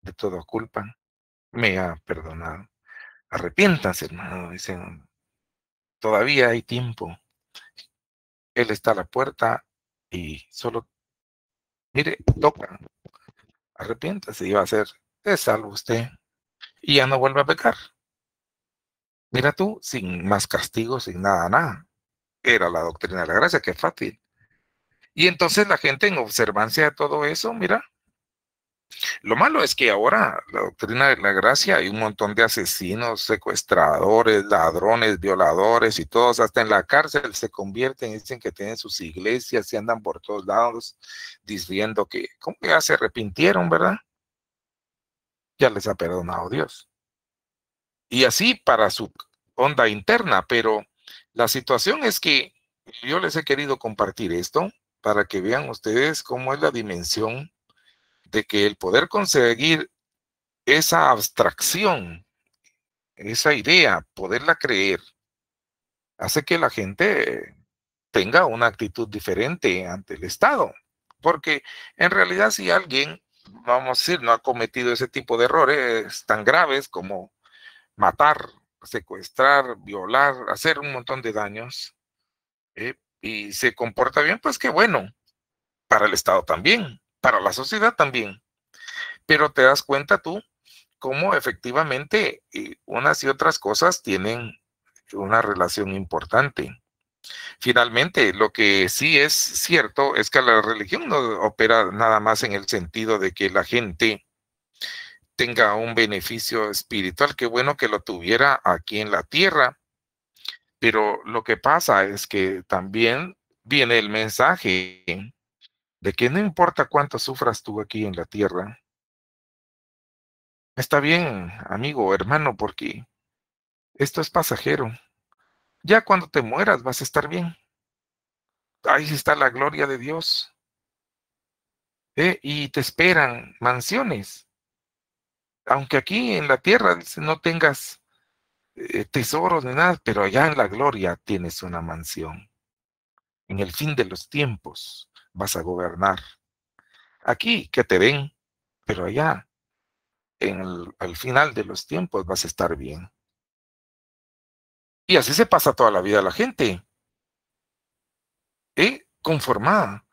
Speaker 1: de toda culpa, me ha perdonado. Arrepiéntanse, hermano, dicen, todavía hay tiempo. Él está a la puerta y solo, mire, toca, arrepiéntase y va a ser, es salvo usted y ya no vuelve a pecar. Mira tú, sin más castigo, sin nada, nada. Era la doctrina de la gracia, que es fácil. Y entonces la gente en observancia de todo eso, mira, lo malo es que ahora la doctrina de la gracia hay un montón de asesinos, secuestradores, ladrones, violadores y todos hasta en la cárcel se convierten, dicen que tienen sus iglesias y andan por todos lados diciendo que, ¿cómo ya se arrepintieron, verdad? Ya les ha perdonado Dios. Y así para su onda interna, pero la situación es que yo les he querido compartir esto para que vean ustedes cómo es la dimensión de que el poder conseguir esa abstracción, esa idea, poderla creer, hace que la gente tenga una actitud diferente ante el Estado. Porque en realidad si alguien, vamos a decir, no ha cometido ese tipo de errores tan graves como matar, secuestrar, violar, hacer un montón de daños, y se comporta bien, pues qué bueno, para el Estado también, para la sociedad también. Pero te das cuenta tú cómo efectivamente unas y otras cosas tienen una relación importante. Finalmente, lo que sí es cierto es que la religión no opera nada más en el sentido de que la gente tenga un beneficio espiritual, qué bueno que lo tuviera aquí en la tierra, pero lo que pasa es que también viene el mensaje de que no importa cuánto sufras tú aquí en la tierra, está bien, amigo, hermano, porque esto es pasajero. Ya cuando te mueras vas a estar bien. Ahí está la gloria de Dios. Y te esperan mansiones. Aunque aquí en la tierra dice, no tengas tesoros ni nada, pero allá en la gloria tienes una mansión. En el fin de los tiempos vas a gobernar. Aquí que te den, pero allá al final de los tiempos vas a estar bien. Y así se pasa toda la vida la gente. conformada.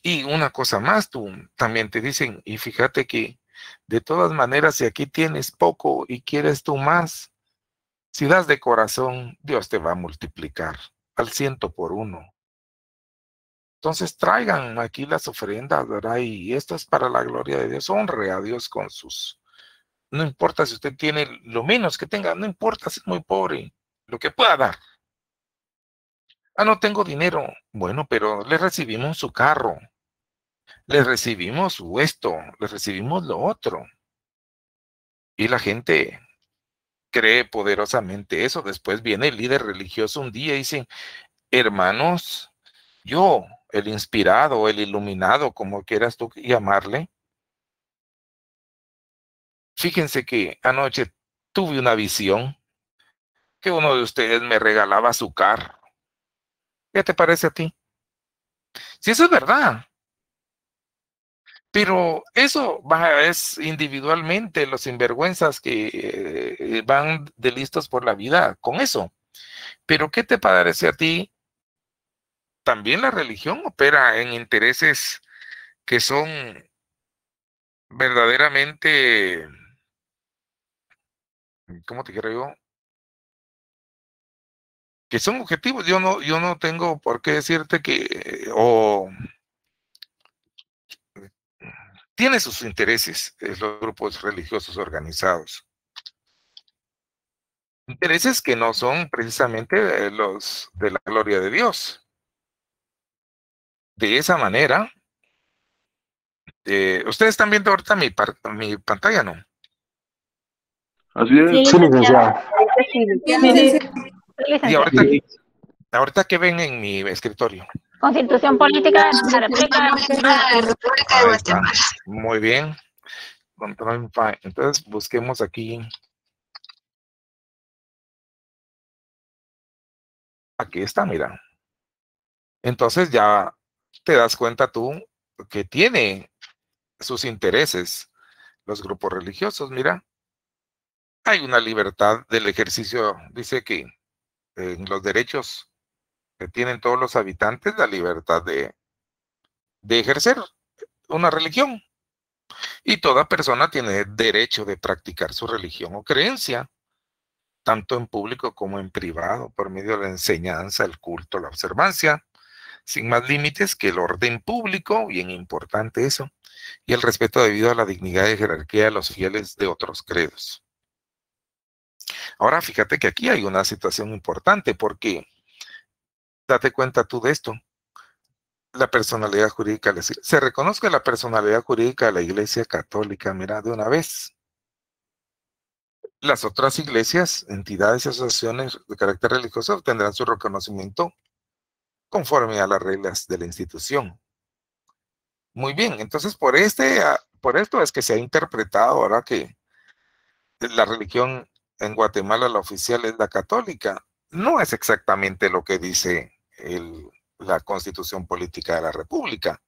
Speaker 1: Y una cosa más, tú también te dicen, y fíjate que de todas maneras, si aquí tienes poco y quieres tú más, si das de corazón, Dios te va a multiplicar al 100 por 1. Entonces traigan aquí las ofrendas, ¿verdad? Y esto es para la gloria de Dios. Honre a Dios con sus... No importa si usted tiene lo menos que tenga, no importa si es muy pobre, lo que pueda dar. Ah, no tengo dinero. Bueno, pero le recibimos su carro, le recibimos su esto, le recibimos lo otro. Y la gente cree poderosamente eso. Después viene el líder religioso un día y dice, hermanos, yo, el inspirado, el iluminado, como quieras tú llamarle, fíjense que anoche tuve una visión que uno de ustedes me regalaba su carro. ¿Qué te parece a ti? Si eso es verdad, pero eso es individualmente los sinvergüenzas que van de listos por la vida con eso. Pero ¿qué te parece a ti? También la religión opera en intereses que son verdaderamente, ¿cómo te quiero yo? Que son objetivos. Yo no tengo por qué decirte que, o tiene sus intereses, los grupos religiosos organizados. Intereses que no son precisamente los de la gloria de Dios. De esa manera, ustedes están viendo ahorita mi pantalla, ¿no?
Speaker 3: Así es.
Speaker 4: Sí,
Speaker 3: Sí,
Speaker 4: licenciado.
Speaker 3: licenciado.
Speaker 4: Sí,
Speaker 1: Y
Speaker 4: licenciado.
Speaker 1: ahorita que ven en mi escritorio.
Speaker 4: Constitución Política de la República de
Speaker 1: Ahí
Speaker 4: Guatemala.
Speaker 1: está. Muy bien. Entonces busquemos aquí. Aquí está, mira. Entonces ya te das cuenta tú que tiene sus intereses los grupos religiosos. Mira, hay una libertad del ejercicio. Dice que en los derechos que tienen todos los habitantes, la libertad de ejercer una religión. Y toda persona tiene derecho de practicar su religión o creencia, tanto en público como en privado, por medio de la enseñanza, el culto, la observancia, sin más límites que el orden público, bien importante eso, y el respeto debido a la dignidad y jerarquía de los fieles de otros credos. Ahora, fíjate que aquí hay una situación importante, porque date cuenta tú de esto. La personalidad jurídica, se reconoce la personalidad jurídica de la Iglesia Católica, mira, de una vez. Las otras iglesias, entidades y asociaciones de carácter religioso obtendrán su reconocimiento conforme a las reglas de la institución. Muy bien, entonces por esto es que se ha interpretado ahora que la religión en Guatemala, la oficial, es la católica. No es exactamente lo que dice la Constitución Política de la República,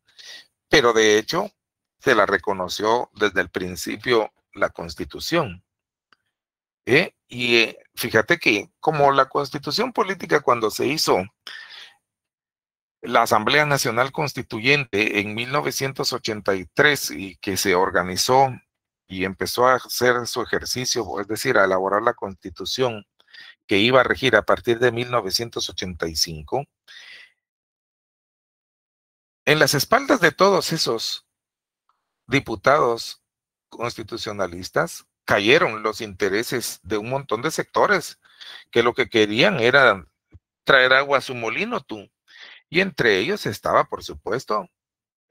Speaker 1: pero de hecho se la reconoció desde el principio la Constitución. Y fíjate que como la Constitución Política cuando se hizo la Asamblea Nacional Constituyente en 1983 y que se organizó y empezó a hacer su ejercicio, es decir, a elaborar la Constitución que iba a regir a partir de 1985, en las espaldas de todos esos diputados constitucionalistas cayeron los intereses de un montón de sectores que lo que querían era traer agua a su molino, tú. Y entre ellos estaba, por supuesto,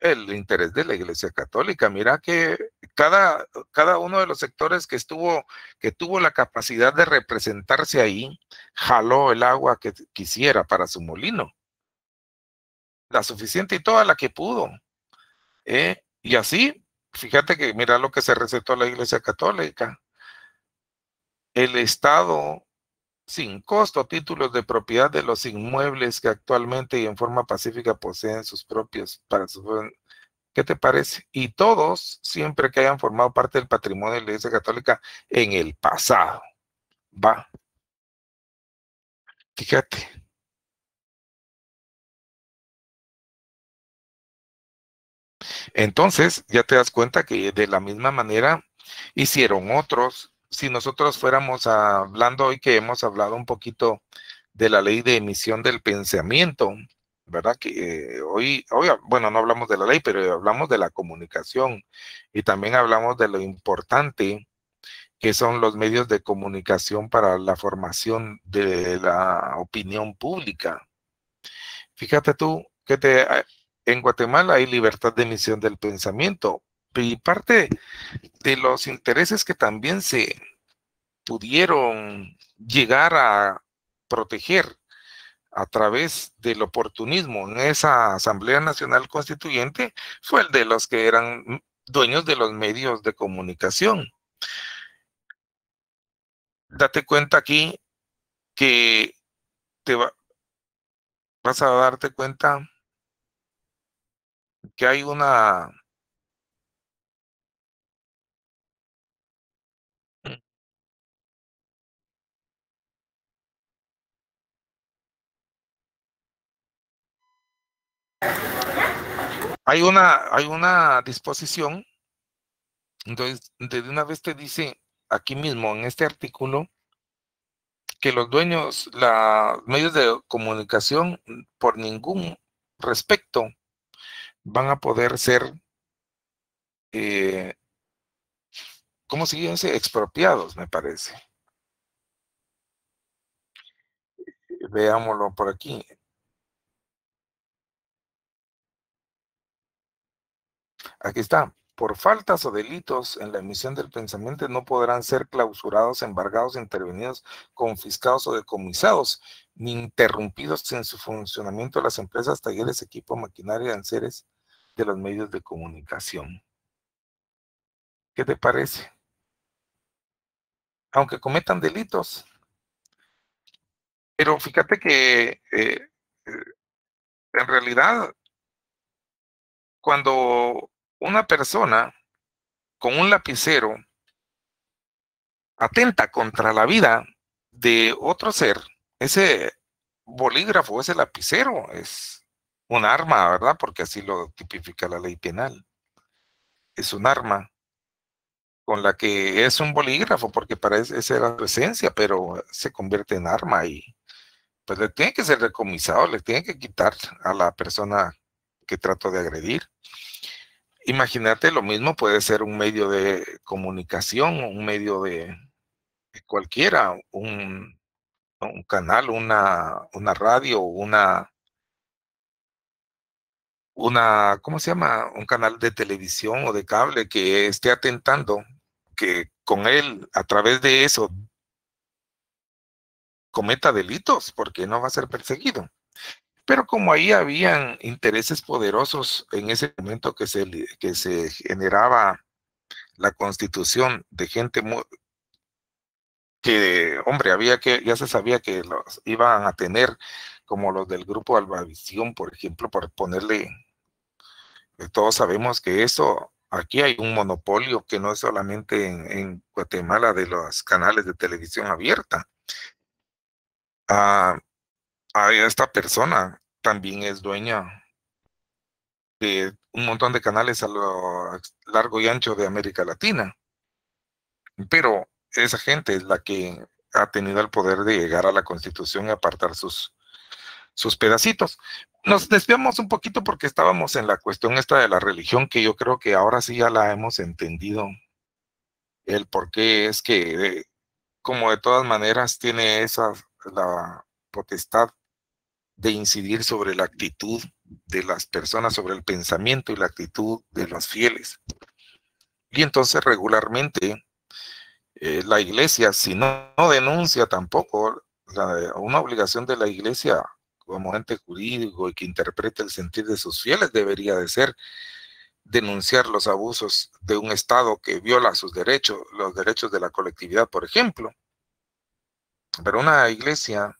Speaker 1: el interés de la Iglesia Católica. Mira que cada uno de los sectores que tuvo la capacidad de representarse ahí, jaló el agua que quisiera para su molino. La suficiente y toda la que pudo. Y así, fíjate que mira lo que se recetó a la Iglesia Católica. El Estado sin costo títulos de propiedad de los inmuebles que actualmente y en forma pacífica poseen sus propios para su... ¿Qué te parece? Y todos, siempre que hayan formado parte del patrimonio de la Iglesia Católica en el pasado. Va. Fíjate. Entonces, ya te das cuenta que de la misma manera hicieron otros. Si nosotros fuéramos hablando hoy, que hemos hablado un poquito de la ley de emisión del pensamiento, ¿verdad? Que hoy, bueno, no hablamos de la ley, pero hablamos de la comunicación y también hablamos de lo importante que son los medios de comunicación para la formación de la opinión pública. Fíjate tú que en Guatemala hay libertad de emisión del pensamiento y parte de los intereses que también se pudieron llegar a proteger a través del oportunismo en esa Asamblea Nacional Constituyente fue el de los que eran dueños de los medios de comunicación. Date cuenta aquí que vas a darte cuenta que hay una disposición, entonces de una vez te dice aquí mismo en este artículo que los dueños, los medios de comunicación, por ningún respecto van a poder ser, ¿cómo se dice? Expropiados, me parece. Veámoslo por aquí. Aquí está. Por faltas o delitos en la emisión del pensamiento no podrán ser clausurados, embargados, intervenidos, confiscados o decomisados, ni interrumpidos en su funcionamiento las empresas, talleres, equipo, maquinaria, enseres de los medios de comunicación. ¿Qué te parece? Aunque cometan delitos. Pero fíjate que en realidad, cuando una persona con un lapicero atenta contra la vida de otro ser, ese bolígrafo, ese lapicero es un arma, ¿verdad? Porque así lo tipifica la ley penal. Es un arma con la que es un bolígrafo, porque para esa era su esencia, pero se convierte en arma y pues le tiene que ser decomisado, le tiene que quitar a la persona que trató de agredir. Imagínate, lo mismo puede ser un medio de comunicación, un medio de cualquiera, un canal, una radio, ¿cómo se llama? Un canal de televisión o de cable que esté atentando, que con él, a través de eso, cometa delitos, porque no va a ser perseguido. Pero como ahí habían intereses poderosos en ese momento que se generaba la constitución de gente que, hombre, ya se sabía que los iban a tener, como los del grupo Albavisión, por ejemplo, por ponerle, todos sabemos que eso, aquí hay un monopolio que no es solamente en Guatemala de los canales de televisión abierta. Esta persona también es dueña de un montón de canales a lo largo y ancho de América Latina, pero esa gente es la que ha tenido el poder de llegar a la Constitución y apartar sus pedacitos. Nos desviamos un poquito porque estábamos en la cuestión esta de la religión, que yo creo que ahora sí ya la hemos entendido, el por qué es que, como de todas maneras tiene la potestad de incidir sobre la actitud de las personas, sobre el pensamiento y la actitud de los fieles. Y entonces regularmente la iglesia, si no denuncia tampoco, una obligación de la iglesia como ente jurídico y que interprete el sentir de sus fieles debería de ser denunciar los abusos de un Estado que viola sus derechos, los derechos de la colectividad, por ejemplo. Pero una iglesia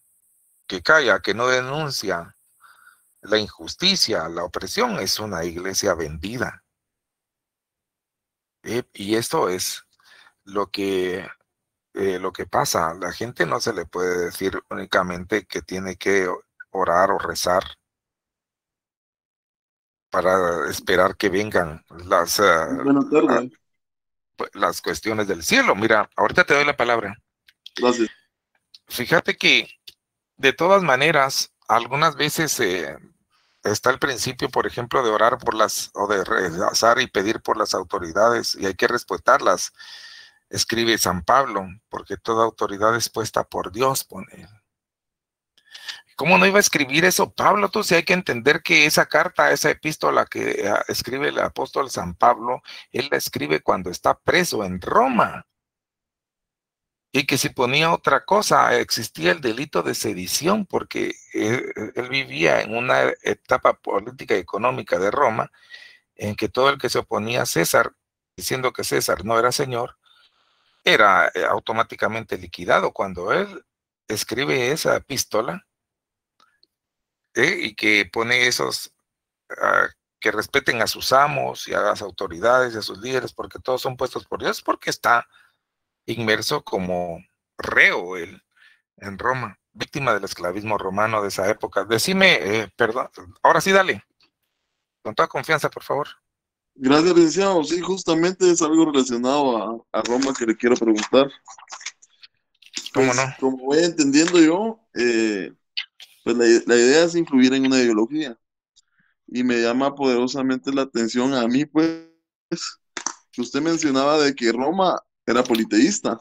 Speaker 1: que calla, que no denuncia la injusticia, la opresión, es una iglesia vendida. Y esto es lo que pasa. A la gente no se le puede decir únicamente que tiene que orar o rezar. para esperar que vengan
Speaker 3: Buenas tardes.
Speaker 1: las cuestiones del cielo. Mira, ahorita te doy la palabra.
Speaker 3: Gracias.
Speaker 1: Fíjate que de todas maneras, algunas veces está el principio, por ejemplo, de orar por o de rezar y pedir por las autoridades, y hay que respetarlas. Escribe San Pablo, porque toda autoridad es puesta por Dios, pone. ¿Cómo no iba a escribir eso Pablo? Tú sí hay que entender que esa carta, esa epístola que escribe el apóstol San Pablo, él la escribe cuando está preso en Roma. Y que si ponía otra cosa, existía el delito de sedición, porque él vivía en una etapa política y económica de Roma, en que todo el que se oponía a César, diciendo que César no era señor, era automáticamente liquidado. Cuando él escribe esa epístola, y que pone que respeten a sus amos y a las autoridades y a sus líderes, porque todos son puestos por Dios, porque está inmerso como reo él en Roma, víctima del esclavismo romano de esa época. Decime, perdón, ahora sí dale, con toda confianza, por favor.
Speaker 3: Gracias, licenciado. Sí, justamente es algo relacionado a Roma que le quiero preguntar.
Speaker 1: ¿Cómo
Speaker 3: Pues,
Speaker 1: no?
Speaker 3: como voy entendiendo yo, pues la idea es influir en una ideología. Y me llama poderosamente la atención a mí, pues, que usted mencionaba de que Roma era politeísta.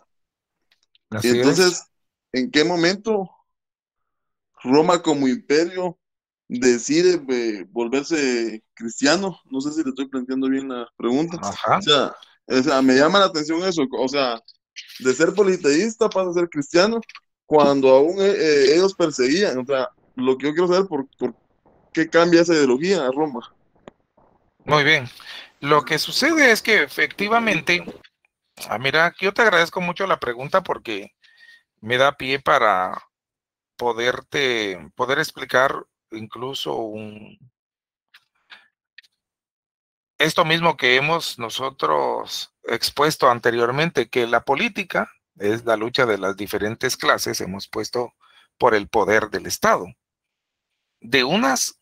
Speaker 3: Y
Speaker 1: Así es.
Speaker 3: entonces, ¿en qué momento Roma como imperio decide volverse cristiano? No sé si le estoy planteando bien la pregunta.
Speaker 1: Ajá.
Speaker 3: O sea, me llama la atención eso. O sea, de ser politeísta pasa a ser cristiano cuando aún ellos perseguían. O sea, lo que yo quiero saber por qué cambia esa ideología a Roma.
Speaker 1: Muy bien. Lo que sucede es que efectivamente, mira, yo te agradezco mucho la pregunta porque me da pie para poder explicar incluso esto mismo que hemos nosotros expuesto anteriormente, que la política es la lucha de las diferentes clases, hemos puesto por el poder del Estado. De unas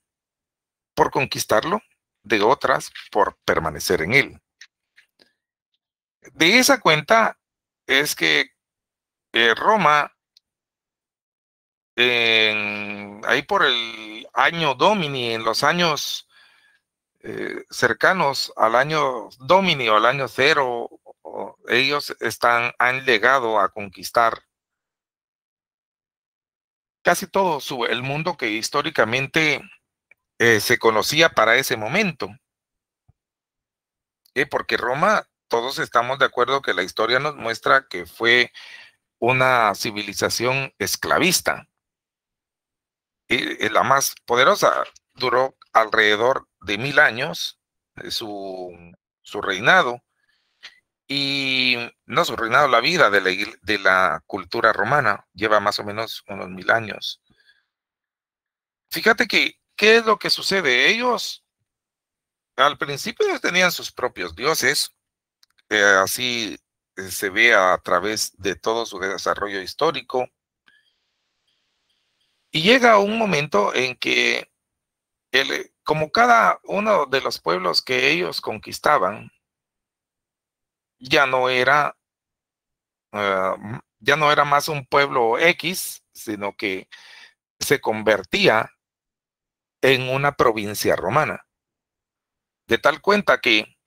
Speaker 1: por conquistarlo, de otras por permanecer en él. De esa cuenta es que Roma, ahí por el año Domini, en los años cercanos al año Domini o al año cero, ellos han llegado a conquistar casi todo el mundo que históricamente se conocía para ese momento. Porque Roma, todos estamos de acuerdo que la historia nos muestra que fue una civilización esclavista. Y la más poderosa, duró alrededor de 1000 años su reinado, y no su reinado, la vida de la cultura romana lleva más o menos unos 1000 años. Fíjate que, ¿qué es lo que sucede? Ellos, al principio tenían sus propios dioses, así se ve a través de todo su desarrollo histórico, y llega un momento en que como cada uno de los pueblos que ellos conquistaban ya no era más un pueblo X, sino que se convertía en una provincia romana. De tal cuenta que,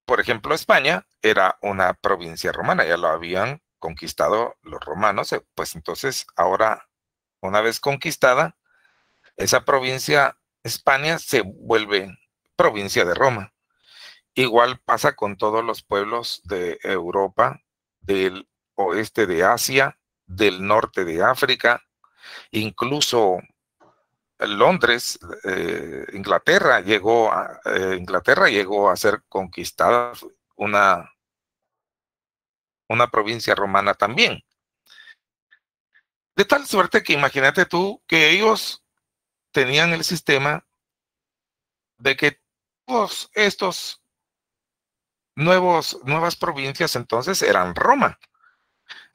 Speaker 1: por ejemplo, España era una provincia romana, ya lo habían conquistado los romanos, pues entonces ahora, una vez conquistada, esa provincia, España, se vuelve provincia de Roma. Igual pasa con todos los pueblos de Europa, del oeste de Asia, del norte de África, incluso Londres, Inglaterra llegó a ser conquistada una provincia romana también. De tal suerte que imagínate tú que ellos tenían el sistema de que todos estos nuevas provincias entonces eran Roma.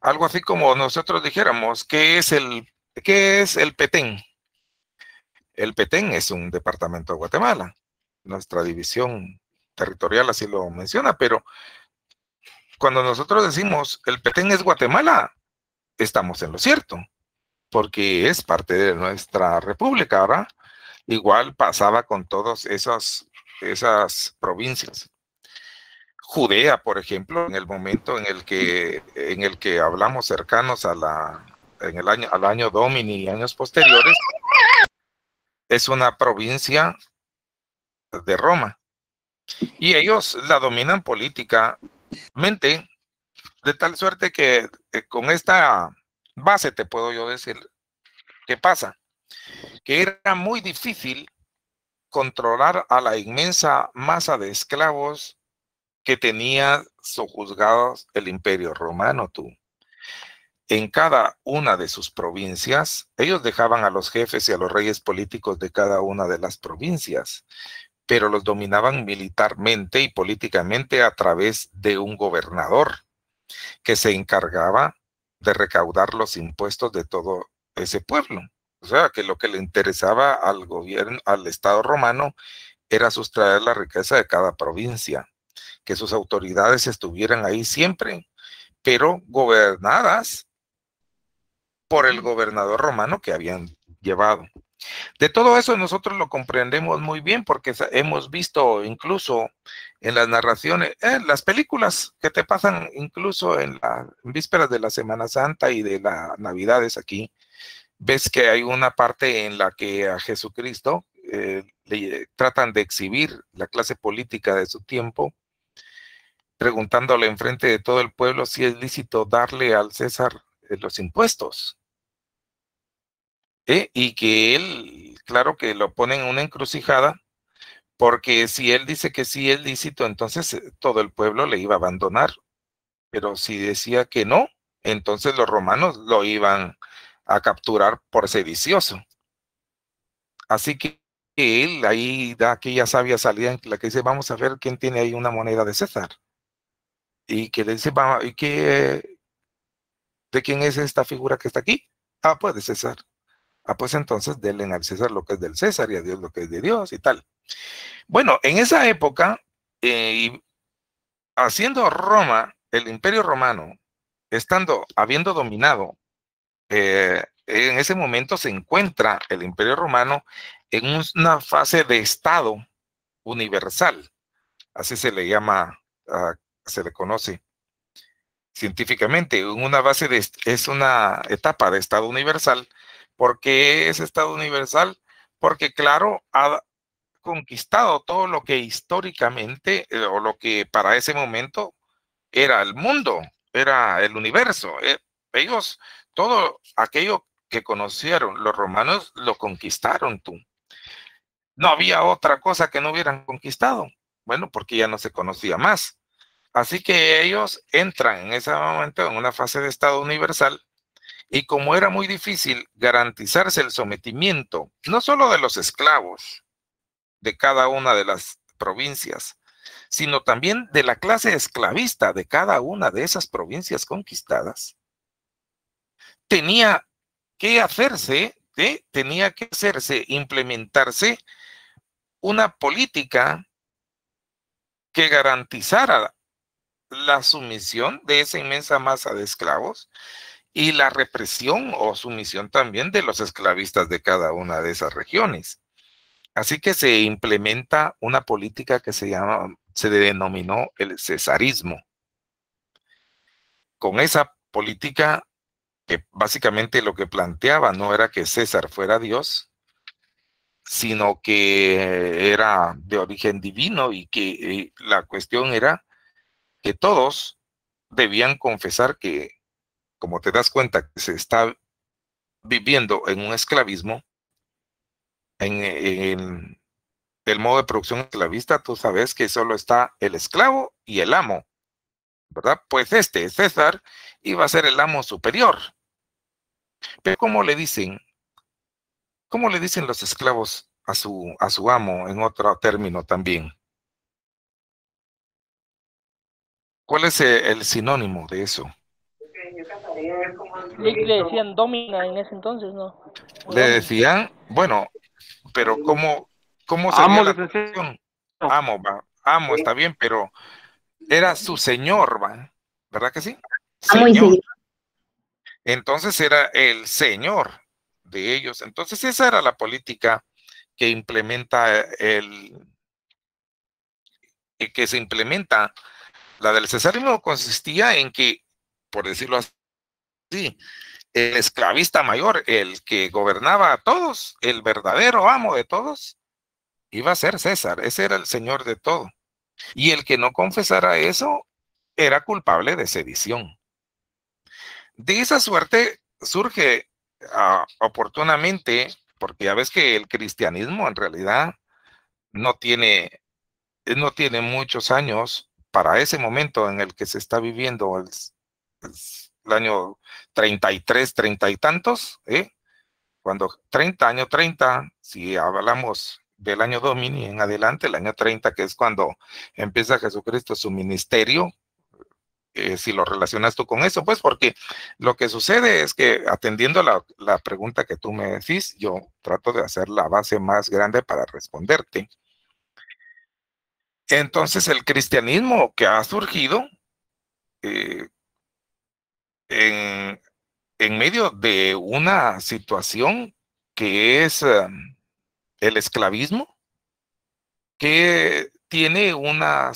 Speaker 1: Algo así como nosotros dijéramos, ¿qué es el Petén? El Petén es un departamento de Guatemala. Nuestra división territorial así lo menciona, pero cuando nosotros decimos el Petén es Guatemala, estamos en lo cierto, porque es parte de nuestra república, ¿verdad? Igual pasaba con todas esas provincias. Judea, por ejemplo, en el momento en el que hablamos cercanos al año Domini y años posteriores, es una provincia de Roma. Y ellos la dominan políticamente, de tal suerte que con esta base te puedo yo decir qué pasa. Que era muy difícil controlar a la inmensa masa de esclavos que tenía sojuzgados el Imperio Romano, tú. En cada una de sus provincias, ellos dejaban a los jefes y a los reyes políticos de cada una de las provincias, pero los dominaban militarmente y políticamente a través de un gobernador que se encargaba de recaudar los impuestos de todo ese pueblo. O sea, que lo que le interesaba al gobierno, al Estado romano, era sustraer la riqueza de cada provincia, que sus autoridades estuvieran ahí siempre, pero gobernadas por el gobernador romano que habían llevado. De todo eso nosotros lo comprendemos muy bien porque hemos visto incluso en las narraciones, las películas que te pasan incluso en las vísperas de la Semana Santa y de las Navidades aquí, ves que hay una parte en la que a Jesucristo le tratan de exhibir la clase política de su tiempo, preguntándole enfrente de todo el pueblo si es lícito darle al César los impuestos. Y que él, claro que lo pone en una encrucijada, porque si él dice que sí es lícito, entonces todo el pueblo le iba a abandonar. Pero si decía que no, entonces los romanos lo iban a capturar por sedicioso. Así que él ahí da aquella sabia salida en la que dice, vamos a ver quién tiene ahí una moneda de César. Y que le dice, ¿y de quién es esta figura que está aquí? Ah, pues de César. Ah, pues entonces denle al César lo que es del César y a Dios lo que es de Dios y tal. Bueno, en esa época, haciendo Roma, el Imperio Romano, habiendo dominado, en ese momento se encuentra el Imperio Romano en una fase de Estado universal, así se le llama, se le conoce científicamente, es una etapa de Estado universal. ¿Por qué es Estado universal? Porque claro, ha conquistado todo lo que históricamente, o lo que para ese momento era el mundo, era el universo. Ellos, todo aquello que conocieron los romanos, lo conquistaron tú. No había otra cosa que no hubieran conquistado. Bueno, porque ya no se conocía más. Así que ellos entran en ese momento en una fase de Estado universal, y como era muy difícil garantizarse el sometimiento, no solo de los esclavos de cada una de las provincias, sino también de la clase esclavista de cada una de esas provincias conquistadas, tenía que implementarse una política que garantizara la sumisión de esa inmensa masa de esclavos y la represión o sumisión también de los esclavistas de cada una de esas regiones. Así que se implementa una política que se denominó el cesarismo. Con esa política, que básicamente lo que planteaba no era que César fuera Dios, sino que era de origen divino, y que la cuestión era que todos debían confesar que, como te das cuenta, que se está viviendo en un esclavismo, en el modo de producción esclavista, tú sabes que solo está el esclavo y el amo, ¿verdad? Pues César, iba a ser el amo superior. Pero ¿cómo le dicen los esclavos a su amo en otro término también? ¿Cuál es el sinónimo de eso?
Speaker 5: Le decían domina en ese entonces, ¿no?
Speaker 1: Le decían, bueno, pero ¿cómo sería
Speaker 5: Amo,
Speaker 1: la
Speaker 5: licenciado.
Speaker 1: traducción? Amo, va. Amo, está bien, pero era su señor, va. ¿Verdad que sí?
Speaker 4: Amo y
Speaker 1: Señor.
Speaker 4: señor.
Speaker 1: Entonces era el señor de ellos. Entonces esa era la política que implementa que se implementa. La del cesarismo consistía en que, por decirlo así, el esclavista mayor, el que gobernaba a todos, el verdadero amo de todos, iba a ser César. Ese era el señor de todo. Y el que no confesara eso era culpable de sedición. De esa suerte surge oportunamente, porque ya ves que el cristianismo en realidad no tiene muchos años para ese momento en el que se está viviendo el año 33, 30 y tantos, cuando 30, si hablamos del año Domini en adelante, el año 30, que es cuando empieza Jesucristo su ministerio, si lo relacionas tú con eso, pues porque lo que sucede es que atendiendo la pregunta que tú me decís, yo trato de hacer la base más grande para responderte. Entonces el cristianismo que ha surgido en medio de una situación que es el esclavismo, que tiene una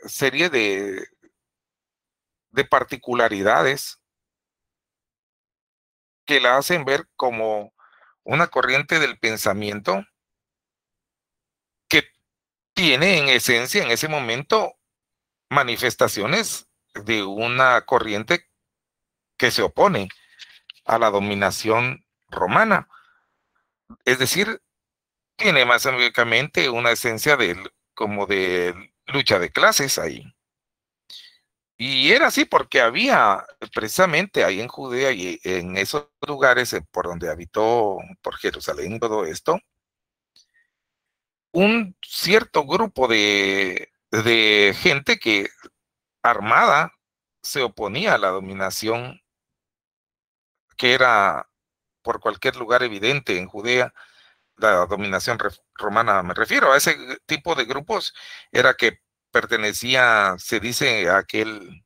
Speaker 1: serie de particularidades que la hacen ver como una corriente del pensamiento que tiene en esencia en ese momento manifestaciones de una corriente que se opone a la dominación romana. Es decir, tiene más únicamente una esencia como de lucha de clases ahí. Y era así porque había precisamente ahí en Judea y en esos lugares por donde habitó, por Jerusalén, todo esto, un cierto grupo de gente que armada se oponía a la dominación que era por cualquier lugar evidente en Judea, la dominación romana. Me refiero a ese tipo de grupos, era que pertenecía, se dice, a aquel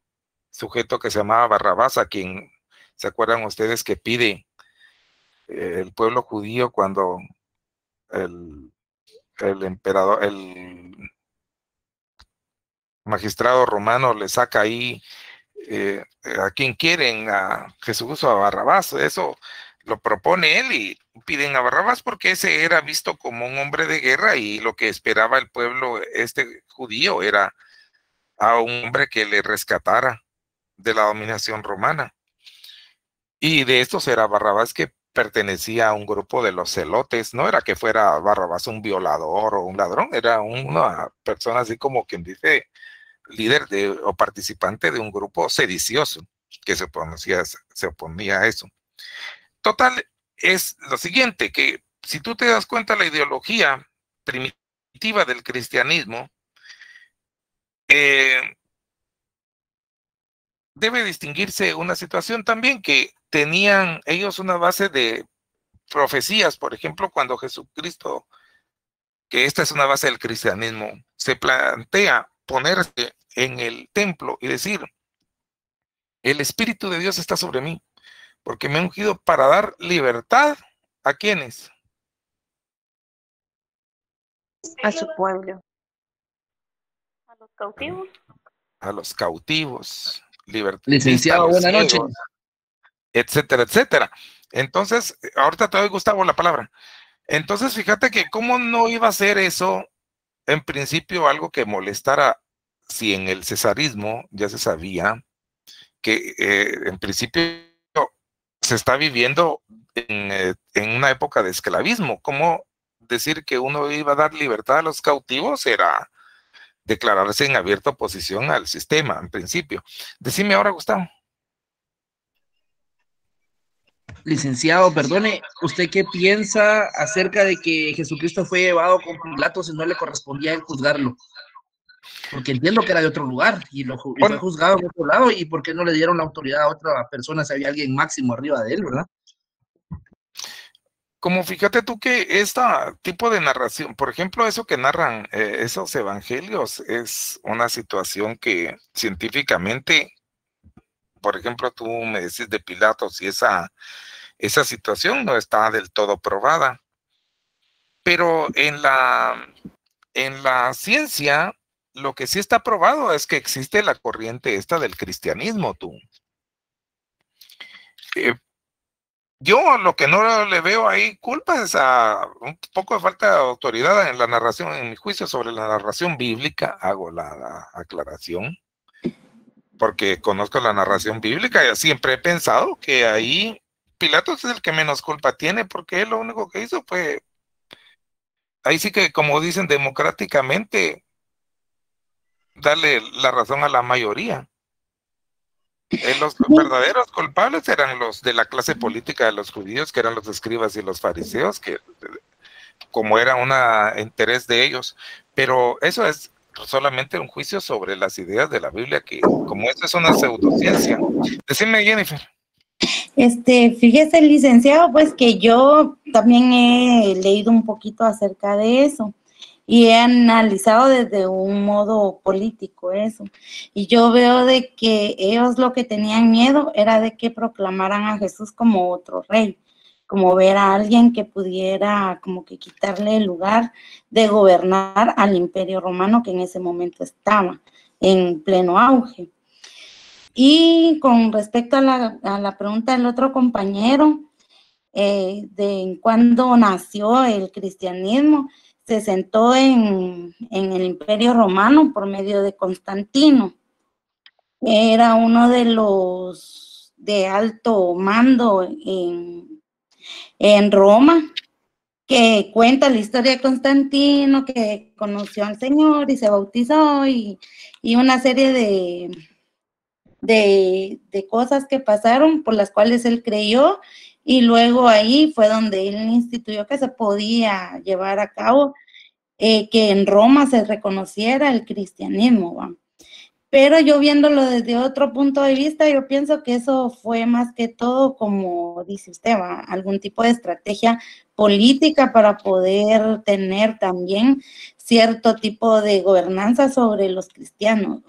Speaker 1: sujeto que se llamaba Barrabás, a quien se acuerdan ustedes que pide el pueblo judío cuando el emperador, el magistrado romano le saca ahí a quien quieren, a Jesús o a Barrabás. Eso lo propone él y piden a Barrabás porque ese era visto como un hombre de guerra y lo que esperaba el pueblo judío era a un hombre que le rescatara de la dominación romana. Y de estos era Barrabás, que pertenecía a un grupo de los celotes. No era que fuera Barrabás un violador o un ladrón, era una persona así como quien dice líder o participante de un grupo sedicioso que se oponía a eso. Total, es lo siguiente, que si tú te das cuenta, la ideología primitiva del cristianismo debe distinguirse una situación también, que tenían ellos una base de profecías. Por ejemplo, cuando Jesucristo, que esta es una base del cristianismo, se plantea ponerse en el templo y decir: el Espíritu de Dios está sobre mí, porque me ha ungido para dar libertad ¿a quiénes?
Speaker 6: A su pueblo.
Speaker 4: A los cautivos.
Speaker 1: A los cautivos, libertad.
Speaker 7: Licenciado, buenas noches.
Speaker 1: Etcétera, etcétera. Entonces, ahorita te doy, Gustavo, la palabra. Entonces, fíjate que cómo no iba a ser eso, en principio, algo que molestara, si en el cesarismo ya se sabía que en principio se está viviendo en una época de esclavismo. ¿Cómo decir que uno iba a dar libertad a los cautivos? Era declararse en abierta oposición al sistema, en principio. Decime ahora, Gustavo.
Speaker 7: Licenciado, perdone, ¿usted qué piensa acerca de que Jesucristo fue llevado con Pilatos y no le correspondía a él juzgarlo? Porque entiendo que era de otro lugar y fue juzgado en otro lado, y ¿por qué no le dieron la autoridad a otra persona si había alguien máximo arriba de él, verdad?
Speaker 1: como fíjate tú que este tipo de narración, por ejemplo, eso que narran esos evangelios, es una situación que científicamente, por ejemplo, tú me decís de Pilatos y esa situación no está del todo probada. Pero en la ciencia, lo que sí está probado es que existe la corriente esta del cristianismo, tú. Yo lo que no le veo ahí culpa es a un poco de falta de autoridad en la narración, en mi juicio sobre la narración bíblica, hago la aclaración, porque conozco la narración bíblica y siempre he pensado que ahí Pilatos es el que menos culpa tiene, porque él lo único que hizo fue, ahí sí que como dicen democráticamente, darle la razón a la mayoría. Los verdaderos culpables eran los de la clase política de los judíos, que eran los escribas y los fariseos, que como era un interés de ellos. Pero eso es solamente un juicio sobre las ideas de la Biblia, que como esto es una pseudociencia. Decime, Jennifer.
Speaker 5: Fíjese, licenciado, pues que yo también he leído un poquito acerca de eso y he analizado desde un modo político eso. Y yo veo de que ellos lo que tenían miedo era de que proclamaran a Jesús como otro rey, como ver a alguien que pudiera como que quitarle el lugar de gobernar al Imperio Romano que en ese momento estaba en pleno auge. Y con respecto a la pregunta del otro compañero, de cuándo nació el cristianismo, se sentó en el Imperio Romano por medio de Constantino. Era uno de los de alto mando en Roma, que cuenta la historia de Constantino, que conoció al Señor y se bautizó y una serie de cosas que pasaron por las cuales él creyó, y luego ahí fue donde él instituyó que se podía llevar a cabo que en Roma se reconociera el cristianismo, ¿va? Pero yo viéndolo desde otro punto de vista, yo pienso que eso fue más que todo, como dice usted, ¿va? Algún tipo de estrategia política para poder tener también cierto tipo de gobernanza sobre los cristianos.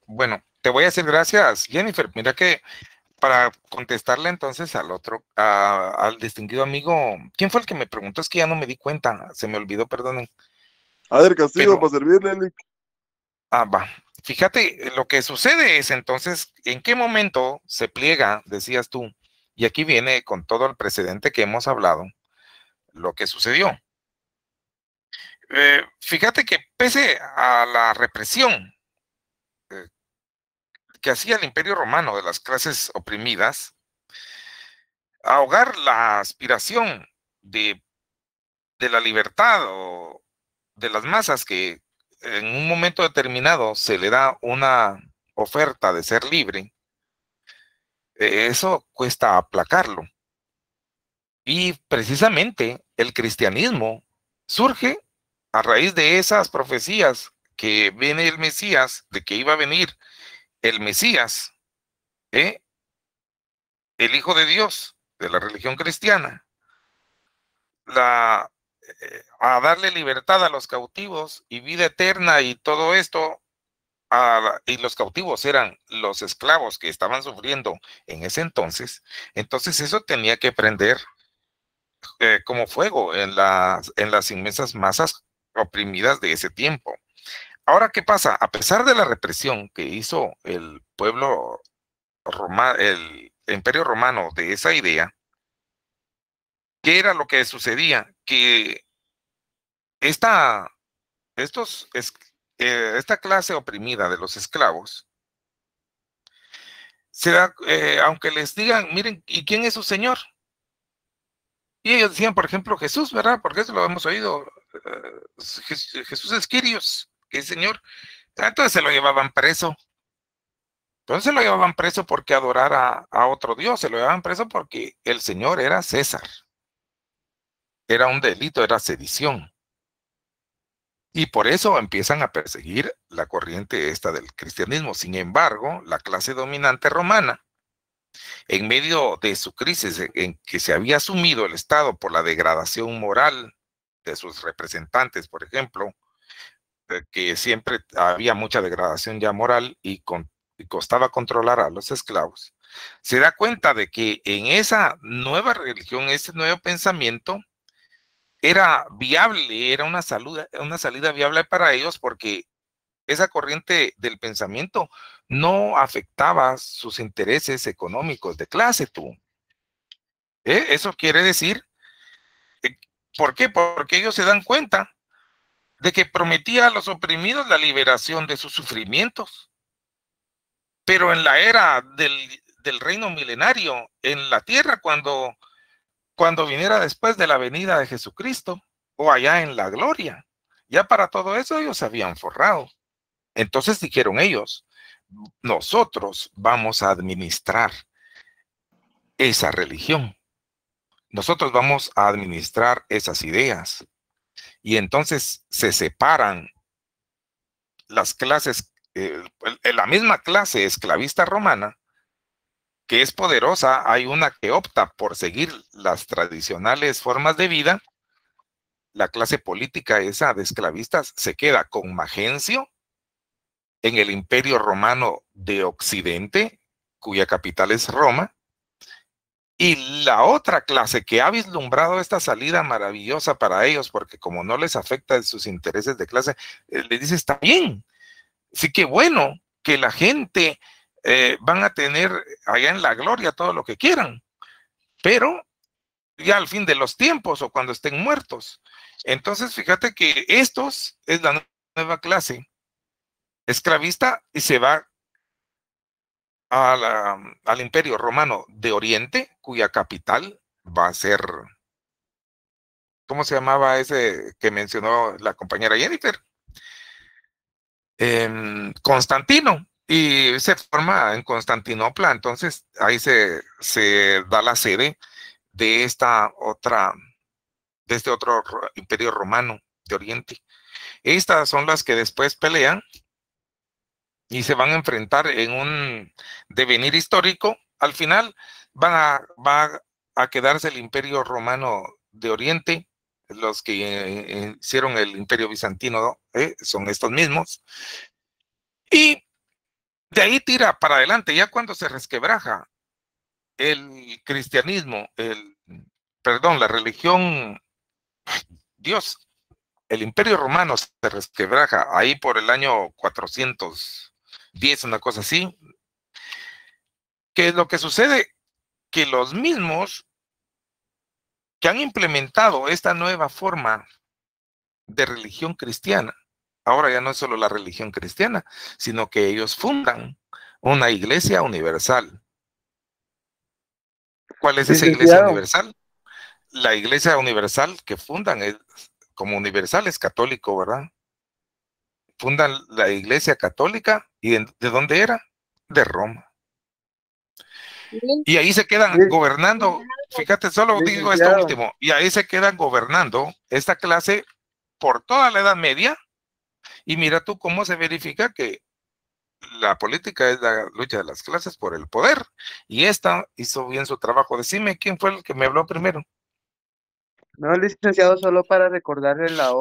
Speaker 1: Bueno, te voy a decir gracias, Jennifer. Mira que para contestarle entonces al distinguido amigo, ¿quién fue el que me preguntó? Es que ya no me di cuenta, se me olvidó, perdonen.
Speaker 3: Ader Castillo,
Speaker 1: Pero-
Speaker 3: para servirle, Elic.
Speaker 1: Va. Fíjate, lo que sucede es entonces, ¿en qué momento se pliega, decías tú? Y aquí viene con todo el precedente que hemos hablado, lo que sucedió. Fíjate que pese a la represión que hacía el Imperio Romano de las clases oprimidas, ahogar la aspiración de la libertad o de las masas, que en un momento determinado se le da una oferta de ser libre, eso cuesta aplacarlo. Y precisamente el cristianismo surge a raíz de esas profecías que viene el Mesías, de que iba a venir el Mesías, el Hijo de Dios de la religión cristiana, a darle libertad a los cautivos y vida eterna y todo esto, y los cautivos eran los esclavos que estaban sufriendo en ese entonces eso tenía que prender como fuego en las inmensas masas oprimidas de ese tiempo. Ahora, ¿qué pasa? A pesar de la represión que hizo el pueblo el Imperio Romano de esa idea, ¿qué era lo que sucedía? Que esta clase oprimida de los esclavos aunque les digan, miren, ¿y quién es su señor? Y ellos decían, por ejemplo, Jesús, ¿verdad? Porque eso lo hemos oído. Jesús es Kyrios, que es Señor. Entonces se lo llevaban preso. Entonces se lo llevaban preso porque adorara a otro Dios. Se lo llevaban preso porque el Señor era César. Era un delito, era sedición. Y por eso empiezan a perseguir la corriente esta del cristianismo. Sin embargo, la clase dominante romana en medio de su crisis en que se había asumido el Estado por la degradación moral de sus representantes, por ejemplo, que siempre había mucha degradación ya moral y costaba controlar a los esclavos, se da cuenta de que en esa nueva religión, ese nuevo pensamiento, era viable, era una salida viable para ellos, porque esa corriente del pensamiento no afectaba sus intereses económicos de clase, tú. Eso quiere decir, ¿por qué? Porque ellos se dan cuenta de que prometía a los oprimidos la liberación de sus sufrimientos. Pero en la era del reino milenario, en la tierra, cuando viniera después de la venida de Jesucristo, o allá en la gloria, ya para todo eso ellos se habían forrado. Entonces dijeron ellos, nosotros vamos a administrar esa religión. Nosotros vamos a administrar esas ideas. Y entonces se separan las clases, la misma clase esclavista romana, que es poderosa. Hay una que opta por seguir las tradicionales formas de vida. La clase política esa de esclavistas se queda con Magencio en el Imperio Romano de Occidente, cuya capital es Roma. Y la otra clase que ha vislumbrado esta salida maravillosa para ellos, porque como no les afecta sus intereses de clase, les dice, está bien, sí, que bueno, que la gente van a tener allá en la gloria todo lo que quieran, pero ya al fin de los tiempos o cuando estén muertos. Entonces, fíjate que estos es la nueva clase esclavista y se va al Imperio Romano de Oriente, cuya capital va a ser, ¿cómo se llamaba ese que mencionó la compañera Jennifer? Constantino, y se forma en Constantinopla. Entonces ahí se da la sede de este otro imperio romano de Oriente. Estas son las que después pelean y se van a enfrentar en un devenir histórico. Al final va a quedarse el Imperio Romano de Oriente. Los que hicieron el Imperio Bizantino son estos mismos. Y de ahí tira para adelante, ya cuando se resquebraja el cristianismo, la religión, Dios, el Imperio Romano se resquebraja ahí por el año 410, una cosa así. ¿Qué es lo que sucede? Que los mismos que han implementado esta nueva forma de religión cristiana, ahora ya no es solo la religión cristiana, sino que ellos fundan una iglesia universal. ¿Cuál es esa iglesia universal? La iglesia universal que fundan como universal es católico, ¿verdad? Fundan la iglesia católica. ¿Y de dónde era? De Roma. Y ahí se quedan gobernando. Fíjate, solo digo esto último. Y ahí se quedan gobernando esta clase por toda la Edad Media. Y mira tú cómo se verifica que la política es la lucha de las clases por el poder. Y esta hizo bien su trabajo. Decime quién fue el que me habló primero.
Speaker 8: No, licenciado, solo para recordarle la